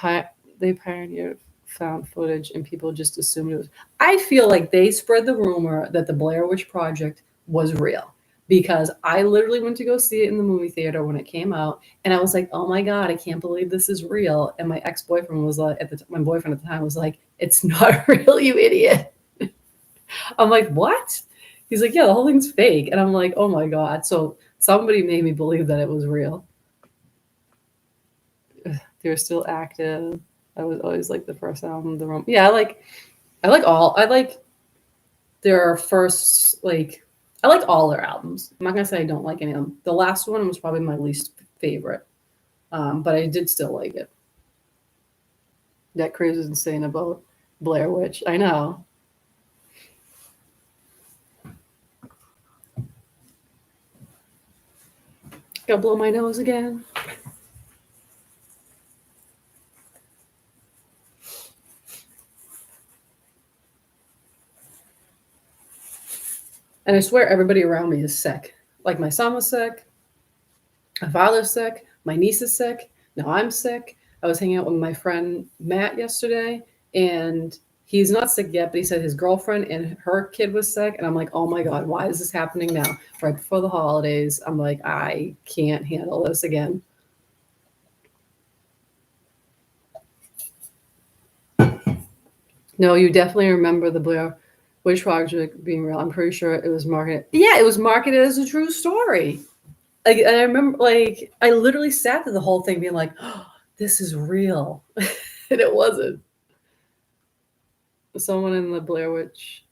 they pioneered found footage, and people just assumed it was. I feel like they spread the rumor that the Blair Witch Project was real because I literally went to go see it in the movie theater when it came out, and I was like, "Oh my god, I can't believe this is real!" And my ex boyfriend was like, my boyfriend at the time was like, "It's not real, you idiot." I'm like, "What?" He's like, "Yeah, the whole thing's fake," and I'm like, "Oh my god!" So somebody made me believe that it was real. They were still active. I was always like the first album, the Rom. Yeah, I like their first like I like all their albums. I'm not gonna say I don't like any of them. The last one was probably my least favorite, but I did still like it. That crazy is insane about Blair Witch. I know. Gotta blow my nose again. And I swear everybody around me is sick. Like my son was sick, my father's sick, my niece is sick, now I'm sick. I was hanging out with my friend Matt yesterday, and he's not sick yet, but he said his girlfriend and her kid was sick. And I'm like, oh my God, why is this happening now? Right before the holidays. I'm like, I can't handle this again. No, you definitely remember the Blair Witch Project being real. I'm pretty sure it was marketed. Yeah, it was marketed as a true story. Like, and I remember, like, I literally sat through the whole thing being like, oh, this is real. And it wasn't. Someone in the Blair Witch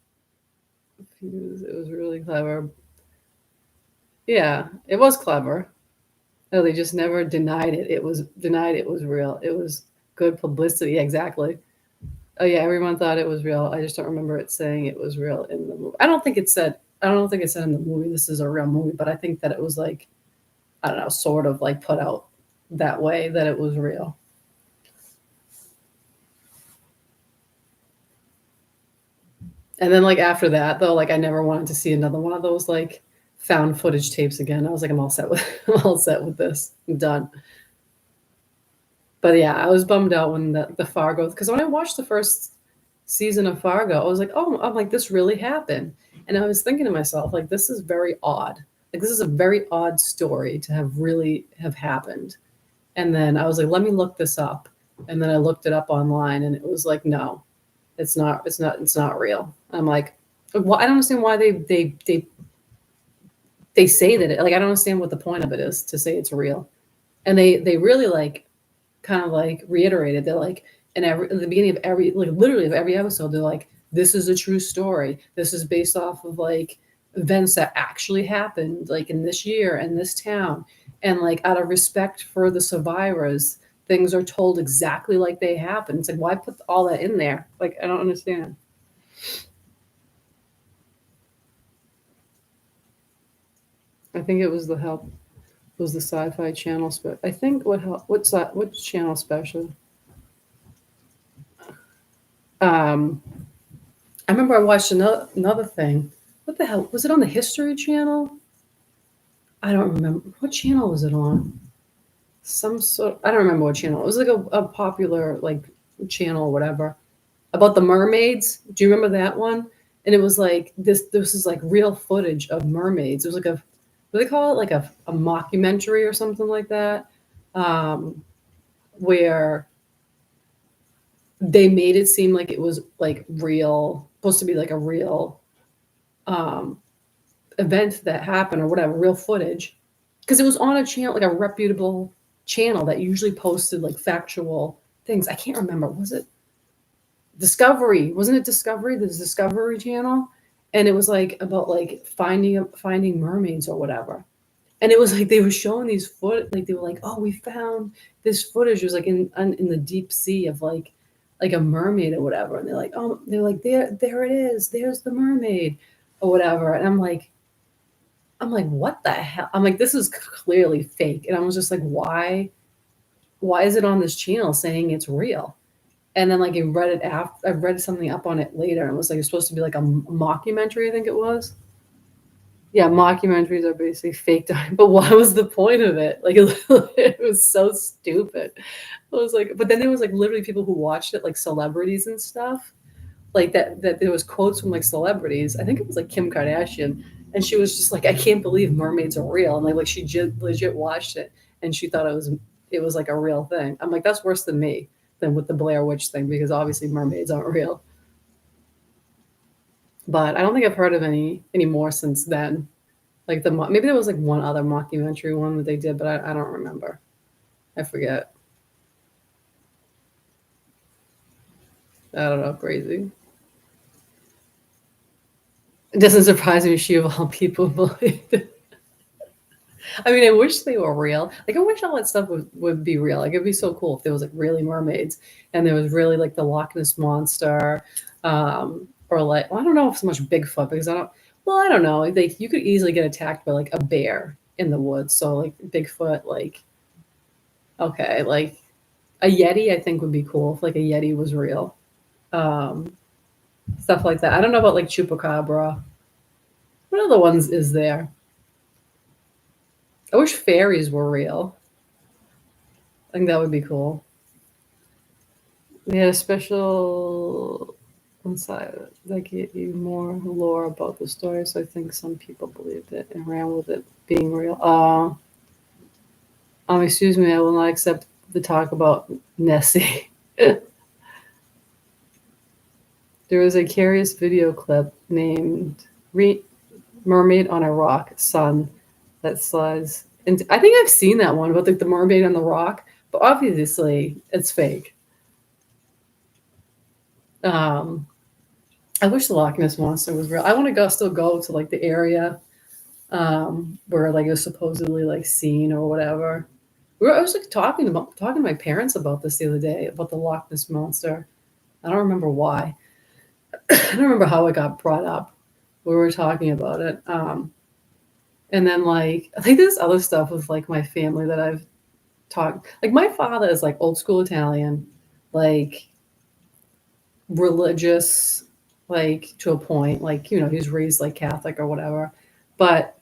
fuse, it was really clever. Yeah, it was clever. No, they just never denied it. It was denied it was real. It was good publicity. Yeah, exactly. Oh yeah, everyone thought it was real. I just don't remember it saying it was real in the movie. I don't think it said. I don't think it said in the movie this is a real movie, but I think that it was like I don't know, sort of like put out that way that it was real. And then like after that though, like I never wanted to see another one of those like found footage tapes again. I was like, I'm all set with I'm all set with this. I'm done. But yeah, I was bummed out when the Fargo, because when I watched the first season of Fargo, I was like, oh, I'm like, this really happened. And I was thinking to myself, like, this is very odd. Like this is a very odd story to have really have happened. And then I was like, let me look this up. And then I looked it up online and it was like, no, it's not real. I'm like, well, I don't understand why they say that like I don't understand what the point of it is to say it's real. And they really like kind of like reiterated they're like in the beginning of every like literally of every episode they're like, this is a true story, this is based off of like events that actually happened like in this year and this town, and like out of respect for the survivors things are told exactly like they happened. It's like, why put all that in there? Like I don't understand. I think it was the help was the Sci-Fi Channel I think what's that, what channel special. um I remember I watched another thing. What the hell? Was it on the History Channel? I don't remember. What channel was it on? Some sort, I don't remember what channel. It was like a popular like channel or whatever. About the mermaids. Do you remember that one? And it was like this is like real footage of mermaids. It was like a, what do they call it? Like a mockumentary or something like that. Um, where they made it seem like it was like real, supposed to be like a real um event that happened or whatever, real footage, because it was on a channel, like a reputable channel that usually posted like factual things. I can't remember. Was it Discovery? Wasn't it Discovery? The Discovery Channel, and it was like about like finding mermaids or whatever. And it was like they were showing these like they were like, oh, we found this footage. It was like in the deep sea of like a mermaid or whatever. And they're like, oh, they're like, there it is. There's the mermaid or whatever. And I'm like, what the hell? I'm like, this is clearly fake. And I was just like, why is it on this channel saying it's real? And then like I read something up on it later and it was like, it's supposed to be like a mockumentary, I think it was. Yeah, mockumentaries are basically fake doc, but what was the point of it? Like it was so stupid. I was like, but then there was like literally people who watched it, like celebrities and stuff, like that there was quotes from like celebrities. I think it was like Kim Kardashian, and she was just like, I can't believe mermaids are real, and like she legit watched it and she thought it was like a real thing. I'm like, that's worse than me than with the Blair Witch thing, because obviously mermaids aren't real. But I don't think I've heard of any more since then. Like maybe there was like one other mockumentary one that they did, but I don't remember. I forget. I don't know. Crazy. It doesn't surprise me she of all people believed it. I mean, I wish they were real. Like, I wish all that stuff would be real. Like, it'd be so cool if there was like really mermaids and there was really like the Loch Ness monster, or like, well, I don't know if so much Bigfoot, because I don't. Well, I don't know. Like, you could easily get attacked by like a bear in the woods. So like Bigfoot, like okay, like a Yeti, I think would be cool if like a Yeti was real. Um, Stuff like that. I don't know about like Chupacabra. What other ones is there? I wish fairies were real. I think that would be cool. They had a special inside that gave you more lore about the story, so I think some people believed it and ran with it being real. Excuse me, I will not accept the talk about Nessie. There was a curious video clip named Mermaid on a Rock, Sun, that slides. And I think I've seen that one about like the mermaid on the rock, but obviously it's fake. Um, I wish the Loch Ness monster was real. I want to still go to like the area where like it was supposedly like seen or whatever. I was like talking to my parents about this the other day about the Loch Ness monster. I don't remember why. I don't remember how it got brought up. We were talking about it. And then like I think there's other stuff with like my family that I've talked. Like my father is like old school Italian, like religious, like to a point. Like he's raised like Catholic or whatever. But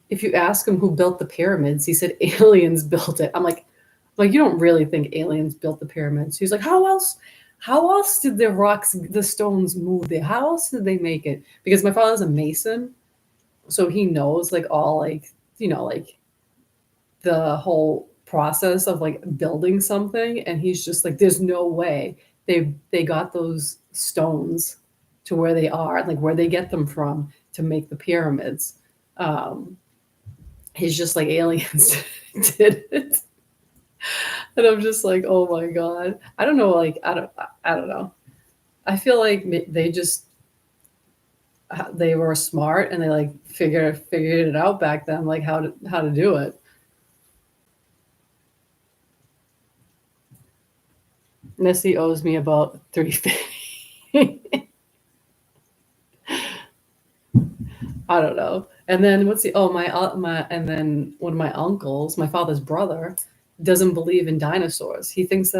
if you ask him who built the pyramids, he said aliens built it. I'm like you don't really think aliens built the pyramids? He's like, how else? How else did the stones move there? How else did they make it? Because my father's a mason, so he knows like all like like the whole process of like building something, and he's just like, there's no way they got those stones to where they are, like where they get them from to make the pyramids. Um, he's just like aliens did it. And I'm just like, oh my god. I don't know, like I don't know. I feel like they just they were smart and they like figured it out back then, like how to do it. Missy owes me about 350. I don't know. And then what's the my and then one of my uncles, my father's brother, doesn't believe in dinosaurs. He thinks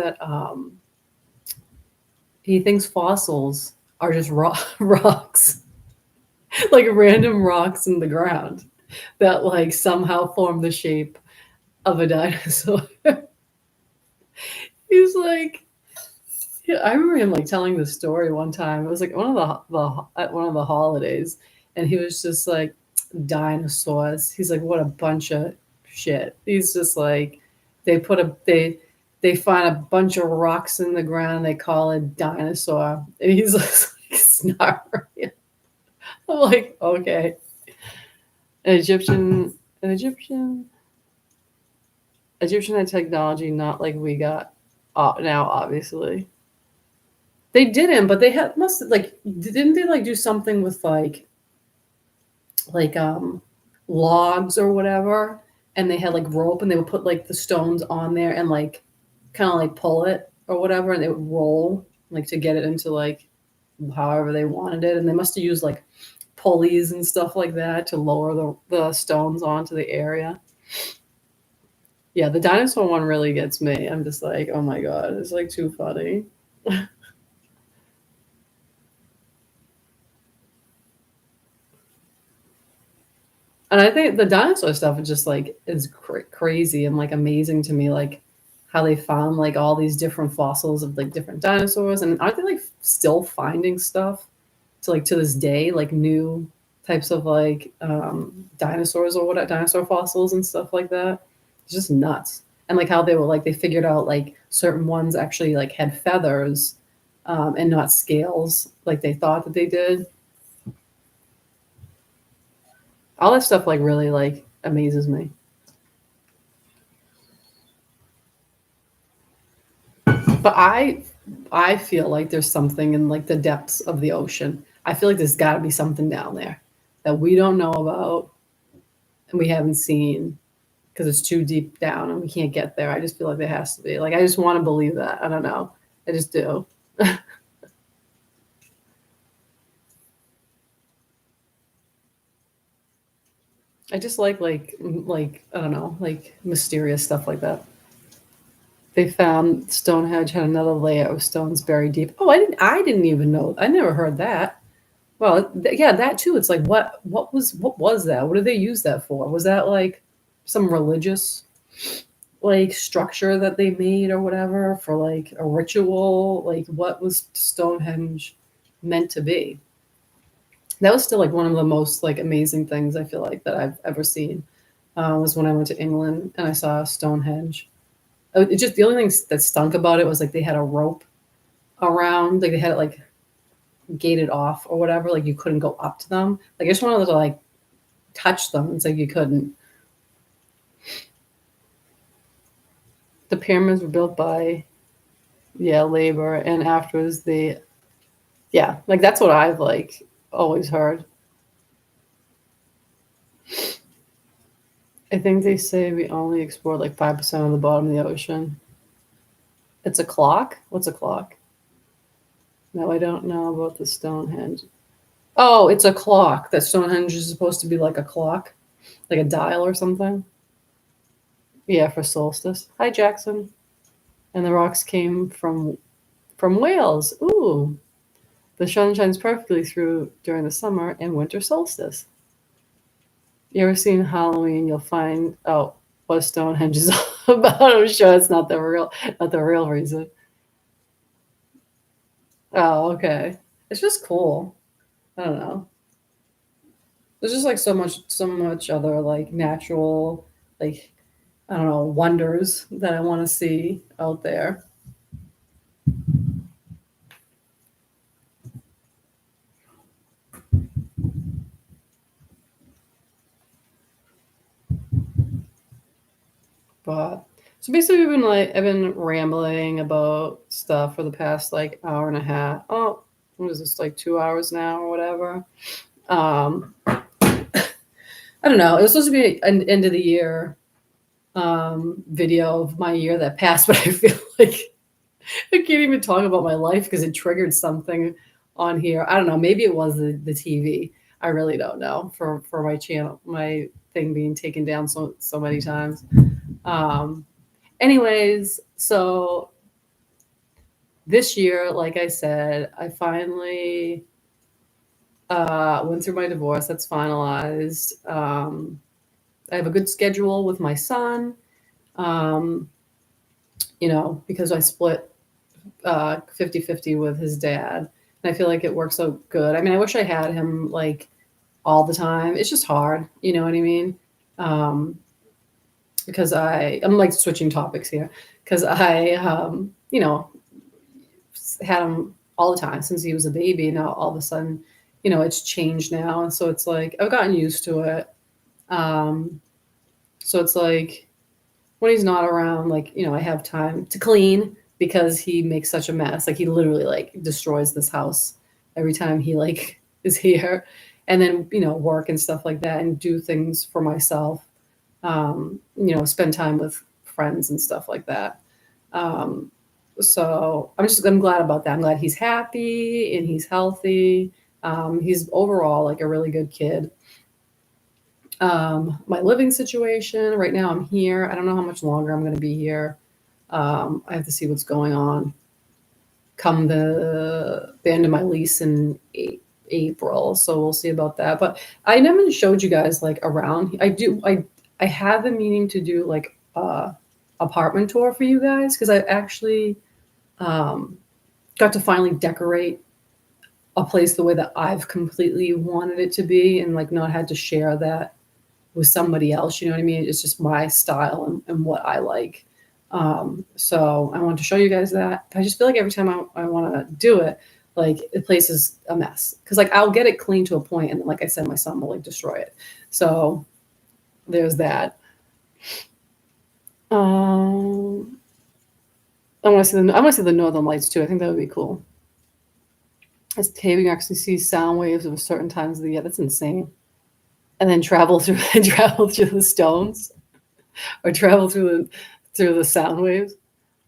fossils are just rocks, like random rocks in the ground that like somehow form the shape of a dinosaur. He's like, yeah, I remember him like telling this story one time. It was like one of the at one of the holidays, and he was just like, dinosaurs. He's like, what a bunch of shit. He's just like, they find a bunch of rocks in the ground. They call it dinosaur, and he's just like snarling. I'm like, okay, an Egyptian had technology, not like we got now, obviously. They didn't, but they had must have, like didn't they like do something with like logs or whatever, and they had like rope and they would put like the stones on there and like kind of like pull it or whatever, and it would roll like to get it into like however they wanted it, and they must have used like pulleys and stuff like that to lower the stones onto the area. Yeah, the dinosaur one really gets me. I'm just like, oh my god, it's like too funny. And I think the dinosaur stuff is just like is crazy and like amazing to me, like how they found like all these different fossils of like different dinosaurs, and aren't they like still finding stuff to like to this day, like new types of like dinosaurs or what dinosaur fossils and stuff like that. It's just nuts. And like how they were like they figured out like certain ones actually like had feathers and not scales like they thought that they did. All that stuff like really like amazes me. But I feel like there's something in like the depths of the ocean. I feel like there's got to be something down there that we don't know about and we haven't seen because it's too deep down and we can't get there. I just feel like there has to be. Like I just want to believe that. I don't know. I just do. I just like I don't know, like mysterious stuff like that. They found Stonehenge had another layer of stones buried deep. Oh, I didn't even know. I never heard that. Well, yeah, that too. It's like what was that? What did they use that for? Was that like some religious like structure that they made or whatever for like a ritual? Like what was Stonehenge meant to be? That was still like one of the most like amazing things I feel like that I've ever seen. Was when I went to England and I saw Stonehenge. It just the only thing that stunk about it was like they had a rope around, like they had it like gated off or whatever. Like you couldn't go up to them. Like I just wanted to like touch them. It's like you couldn't. The pyramids were built by labor, and afterwards like that's what I've like always heard. I think they say we only explored like 5% of the bottom of the ocean. It's a clock? What's a clock? No, I don't know about the Stonehenge. Oh, it's a clock. That Stonehenge is supposed to be like a clock. like a dial or something. Yeah, for solstice. Hi, Jackson. And the rocks came from Wales. Ooh, the sun shines perfectly through during the summer and winter solstice. You ever seen Halloween? You'll find out what Stonehenge is all about. I'm sure it's not the real reason. Oh, okay. It's just cool. I don't know. There's just like so much other like natural, like I don't know, wonders that I want to see out there. But so basically, I've been rambling about stuff for the past like hour and a half. Oh, what is this, like 2 hours now or whatever? I don't know. It was supposed to be an end of the year video of my year that passed, but I feel like I can't even talk about my life because it triggered something on here. I don't know. Maybe it was the TV. I really don't know for my channel, my thing being taken down so many times. Um, Anyways, so this year, like I said, I finally went through my divorce. That's finalized. I have a good schedule with my son. Um, because I split 50-50 with his dad. And I feel like it works so good. I mean, I wish I had him like all the time. It's just hard, you know what I mean? Um, because I'm like switching topics here because had him all the time since he was a baby. Now all of a sudden, it's changed now. And so it's like I've gotten used to it. Um, so it's like when he's not around, like, I have time to clean because he makes such a mess. Like he literally like destroys this house every time he like is here. And then, work and stuff like that and do things for myself. Spend time with friends and stuff like that. Um, so I'm glad about that. I'm glad he's happy and he's healthy. He's overall like a really good kid. My living situation right now, I'm here. I don't know how much longer I'm going to be here. I have to see what's going on come the end of my lease in April. So we'll see about that. But I never showed you guys like around. I have been meaning to do like apartment tour for you guys because I actually um, got to finally decorate a place the way that I've completely wanted it to be and like not had to share that with somebody else. You know what I mean? It's just my style and what I like. So I wanted to show you guys that. I just feel like every time I want to do it, like the place is a mess because like I'll get it clean to a point, and then, like I said, my son will like destroy it. So there's that. Um, I want to see the Northern Lights too. I think that would be cool. As caving actually see sound waves of certain times of the year. That's insane. And then travel through travel through the stones or travel through the sound waves.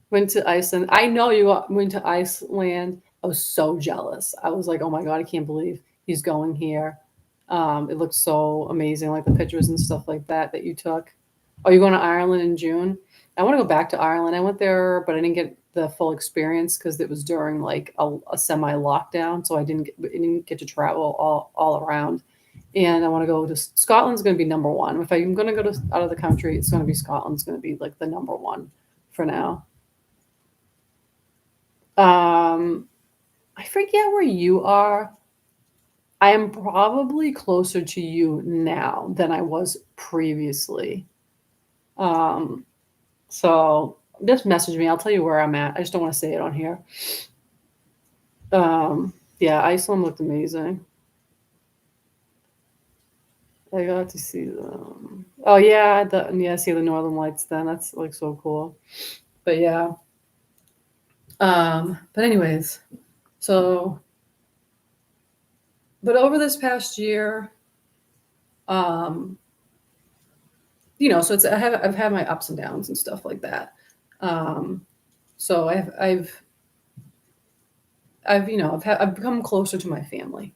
Went to Iceland. I know you went to Iceland. I was so jealous. I was like, oh my God, I can't believe he's going here. It looked so amazing, like the pictures and stuff like that you took. Oh, you're going to Ireland in June? I want to go back to Ireland. I went there, but I didn't get the full experience because it was during like a semi lockdown, so I didn't get to travel all around. And I want to go to Scotland's going to be number one. If I'm going to go to out of the country, it's going to be Scotland's going to be like the number one for now. Um, I forget where you are. I am probably closer to you now than I was previously. Um, so just message me. I'll tell you where I'm at. I just don't want to say it on here. Yeah, Iceland looked amazing. I got to see them. Oh yeah, see the Northern Lights. Then that's like so cool. But yeah. But anyways, so but over this past year, um, so I've had my ups and downs and stuff like that. Um, so I've become closer to my family.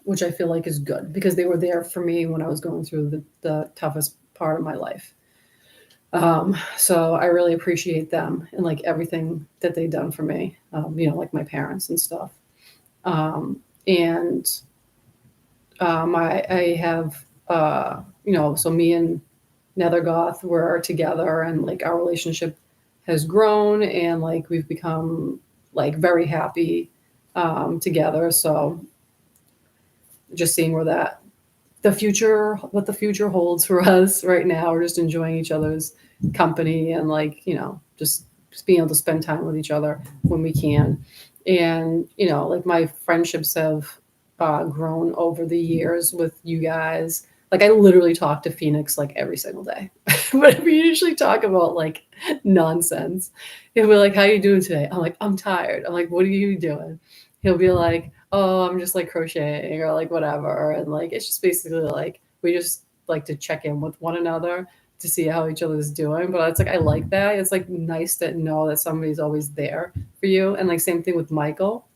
which I feel like is good because they were there for me when I was going through the toughest part of my life. So I really appreciate them and like everything that they've done for me, like my parents and stuff. And I have, so me and Nethergoth were together and like our relationship has grown and like we've become like very happy together. So just seeing what the future holds for us right now. We're just enjoying each other's company and like, just being able to spend time with each other when we can. And, like my friendships have grown over the years with you guys. Like I literally talk to Phoenix like every single day, but we usually talk about like nonsense. He'll be like, "How you doing today?" I'm like, "I'm tired." I'm like, "What are you doing?" He'll be like, "Oh, I'm just like crocheting or like whatever." And like it's just basically like we just like to check in with one another to see how each other's doing. But it's like I like that. It's like nice to know that somebody's always there for you. And like same thing with Michael.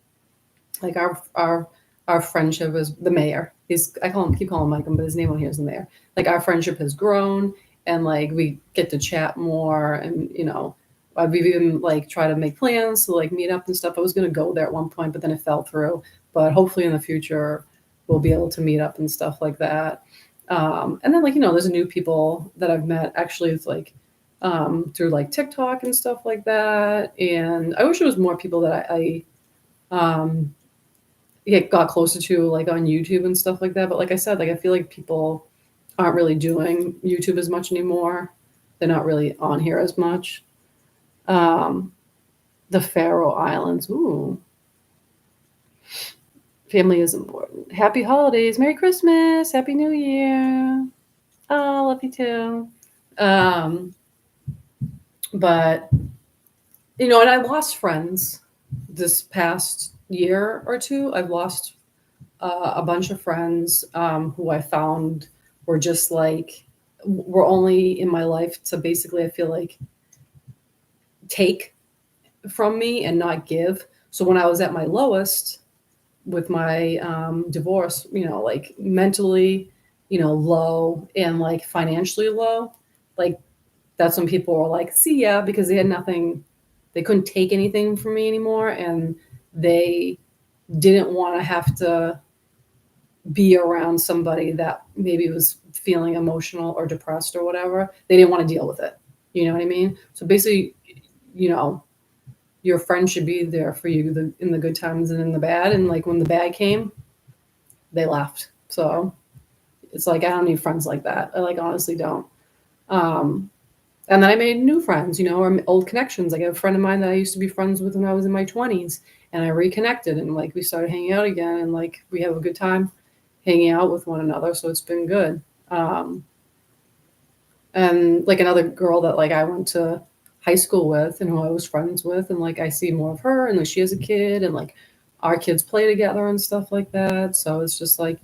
Like our friendship is the mayor. I keep calling him Michael, but his name on here is the mayor. Like our friendship has grown and like we get to chat more and we've even like try to make plans to like meet up and stuff. I was gonna go there at one point, but then it fell through. But hopefully in the future we'll be able to meet up and stuff like that. And then like there's new people that I've met actually. It's like through like TikTok and stuff like that. And I wish there was more people that um, got closer to like on YouTube and stuff like that. But like I said, like I feel like people aren't really doing YouTube as much anymore. They're not really on here as much. Um, the Faroe Islands. Ooh, family is important. Happy holidays. Merry Christmas. Happy New Year. Oh, love you too. Um, but and I lost friends this past year or two. I've lost a bunch of friends who I found were just like were only in my life to basically I feel like take from me and not give. So when I was at my lowest with my divorce, like mentally, low and like financially low, like that's when people were like, "See ya," because they had nothing, they couldn't take anything from me anymore, and they didn't want to have to be around somebody that maybe was feeling emotional or depressed or whatever. They didn't want to deal with it. You know what I mean? So basically, you know, your friend should be there for you in the good times and in the bad. And like when the bad came, they left. So it's like I don't need friends like that. I like honestly don't. Um, and then I made new friends, or old connections. Like I have a friend of mine that I used to be friends with when I was in my 20s, and I reconnected and like we started hanging out again, and like we have a good time hanging out with one another. So it's been good. Um, and like another girl that like I went to high school with and who I was friends with, and like I see more of her, and like she has a kid, and like our kids play together and stuff like that. So it's just like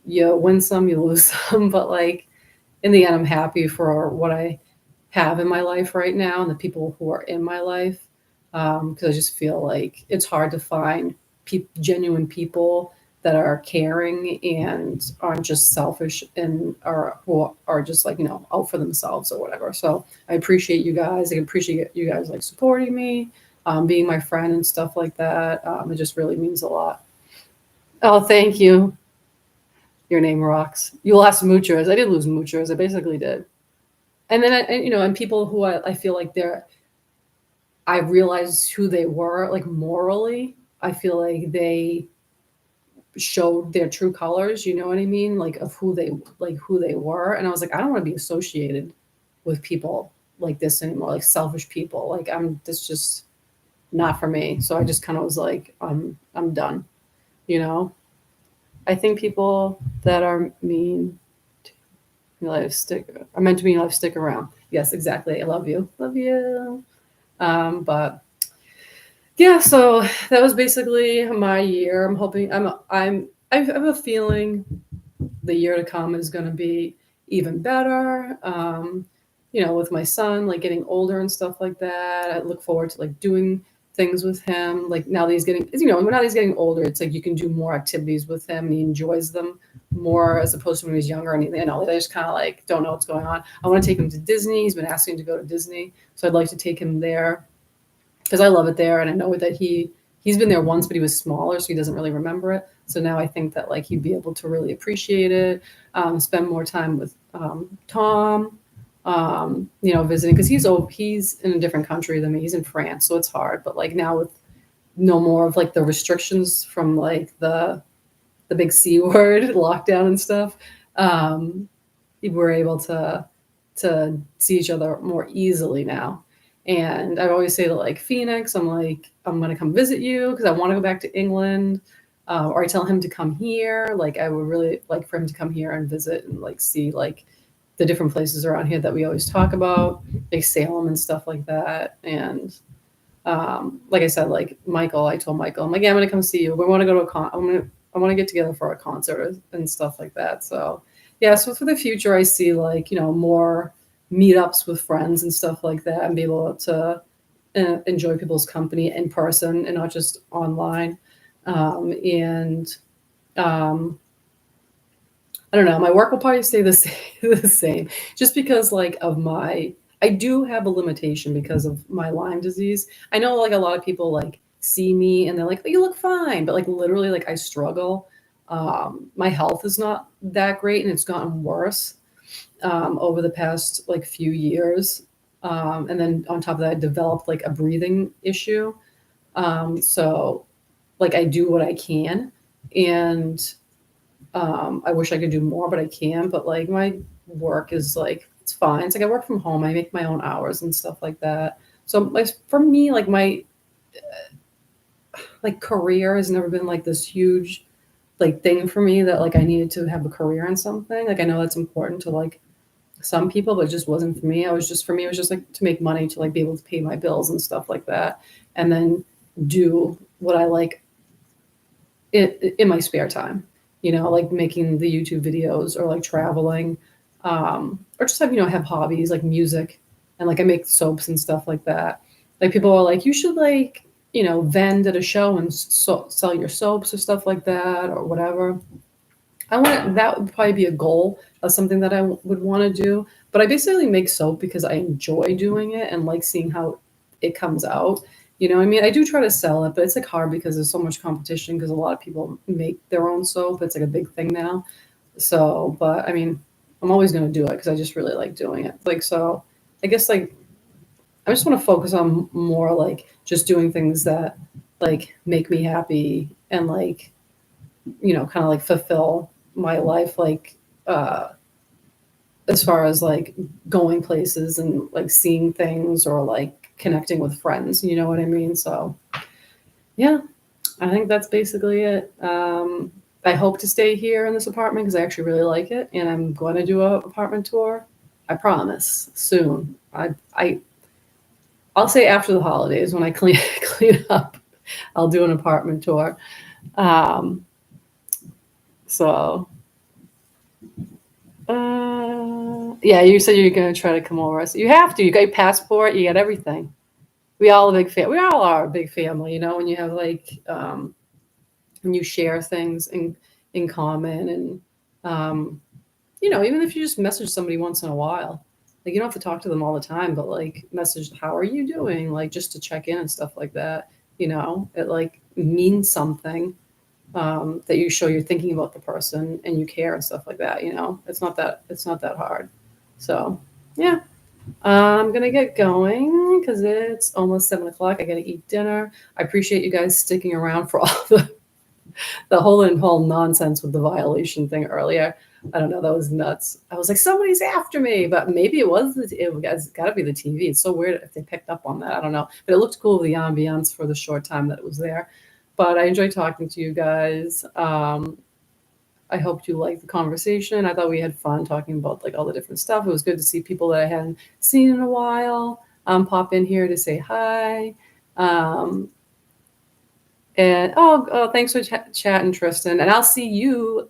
you win some, you lose some, but like in the end, I'm happy for what I have in my life right now and the people who are in my life. Because I just feel like it's hard to find genuine people that are caring and aren't just selfish and are who are just like out for themselves or whatever. So I appreciate you guys. I appreciate you guys like supporting me, being my friend and stuff like that. It just really means a lot. Oh, thank you. Your name rocks. You lost moochers. I did lose moochers. I basically did. And then and people who I feel like I realized who they were like morally. I feel like they showed their true colors, you know what I mean, like of who they were. And I was like, I don't want to be associated with people like this anymore, like selfish people. Like I'm this just not for me. So I just kind of was like, I'm done, you know. I think people that are mean life stick are meant to be in life stick around. Yes, exactly. I love you. Love you. But yeah, so that was basically my year. I'm hoping I have a feeling the year to come is going to be even better. With my son like getting older and stuff like that. I look forward to like doing things with him. Like now that he's getting, now that he's getting older, it's like you can do more activities with him and he enjoys them more as opposed to when he was younger. And they just kind of like don't know what's going on. I want to take him to Disney. He's been asking to go to Disney, so I'd like to take him there because I love it there, and I know that he's been there once, but he was smaller, so he doesn't really remember it. So now I think that like he'd be able to really appreciate it, spend more time with Tom, visiting because he's in a different country than me. He's in France, so it's hard. But like now with no more of like the restrictions from like the big C word lockdown and stuff, we're able to see each other more easily now. And I always say to like Phoenix, I'm like, I'm gonna come visit you because I want to go back to England. Or I tell him to come here. Like I would really like for him to come here and visit and like see like the different places around here that we always talk about, like Salem and stuff like that. And like I said, like Michael, I told Michael, I'm like, yeah, I'm gonna come see you. We want to go to I want to get together for a concert and stuff like that. So yeah, so for the future, I see like more meetups with friends and stuff like that, and be able to enjoy people's company in person and not just online. And I don't know. My work will probably stay the same, the same, just because like of I do have a limitation because of my Lyme disease. I know like a lot of people like see me and they're like, oh, you look fine, but like literally like I struggle. My health is not that great, and it's gotten worse over the past like few years. And then on top of that, I developed like a breathing issue. So like I do what I can, and I wish I could do more, but I can. But like my work is like it's fine. It's like I work from home. I make my own hours and stuff like that. So like for me, like my like career has never been like this huge like thing for me that like I needed to have a career in something. Like I know that's important to like some people, but it just wasn't for me. For me, it was just like to make money to like be able to pay my bills and stuff like that, and then do what I like in my spare time, like making the YouTube videos or like traveling, or just have hobbies like music, and like I make soaps and stuff like that. Like people are like, you should like, vend at a show and sell your soaps or stuff like that or whatever. That would probably be a goal of something that I would want to do. But I basically make soap because I enjoy doing it and like seeing how it comes out. I mean, I do try to sell it, but it's like hard because there's so much competition because a lot of people make their own soap. It's like a big thing now. So, but I mean, I'm always going to do it because I just really like doing it. Like, so I guess like I just want to focus on more like just doing things that like make me happy and like, kind of like fulfill my life, like, as far as like going places and like seeing things or like connecting with friends, you know what I mean? So yeah, I think that's basically it. I hope to stay here in this apartment because I actually really like it, and I'm going to do a apartment tour. I promise soon. I'll say after the holidays when I clean clean up, I'll do an apartment tour. Um, so yeah, you said you're going to try to come over. So you have to. You got your passport. You got everything. We all We all are a big family. When you have like when you share things in common, and even if you just message somebody once in a while, like you don't have to talk to them all the time, but like message, how are you doing? Like just to check in and stuff like that. It like means something, that you show you're thinking about the person and you care and stuff like that. It's not that hard. So yeah, I'm gonna get going because it's almost 7 o'clock. I gotta eat dinner. I appreciate you guys sticking around for all the whole nonsense with the violation thing earlier. I don't know, that was nuts. I was like, somebody's after me, but maybe it's got to be the TV. It's so weird if they picked up on that. I don't know, but it looked cool, the ambiance for the short time that it was there. But I enjoyed talking to you guys. I hope you liked the conversation. I thought we had fun talking about like all the different stuff. It was good to see people that I hadn't seen in a while pop in here to say hi. Um, and thanks for chatting, Tristan. And I'll see you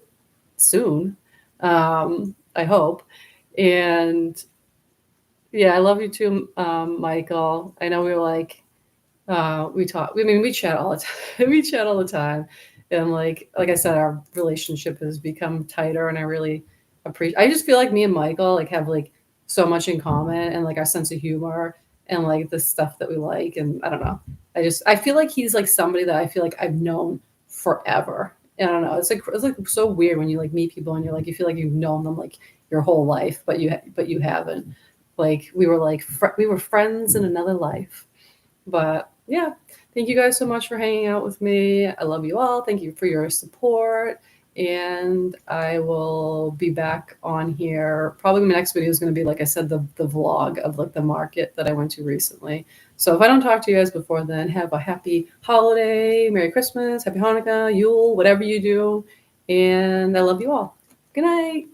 soon. I hope. And yeah, I love you too, Michael. I know we were like We talk. I mean, we chat all the time. We chat all the time, and like I said, our relationship has become tighter, and I really appreciate. I just feel like me and Michael like have like so much in common, and like our sense of humor, and like the stuff that we like, and I don't know. I feel like he's like somebody that I feel like I've known forever. And I don't know. It's like so weird when you like meet people and you're like you feel like you've known them like your whole life, but you haven't. Like we were friends in another life. But yeah, thank you guys so much for hanging out with me. I love you all. Thank you for your support. And I will be back on here. Probably my next video is going to be, like I said, the vlog of like the market that I went to recently. So if I don't talk to you guys before then, have a happy holiday, Merry Christmas, Happy Hanukkah, Yule, whatever you do. And I love you all. Good night.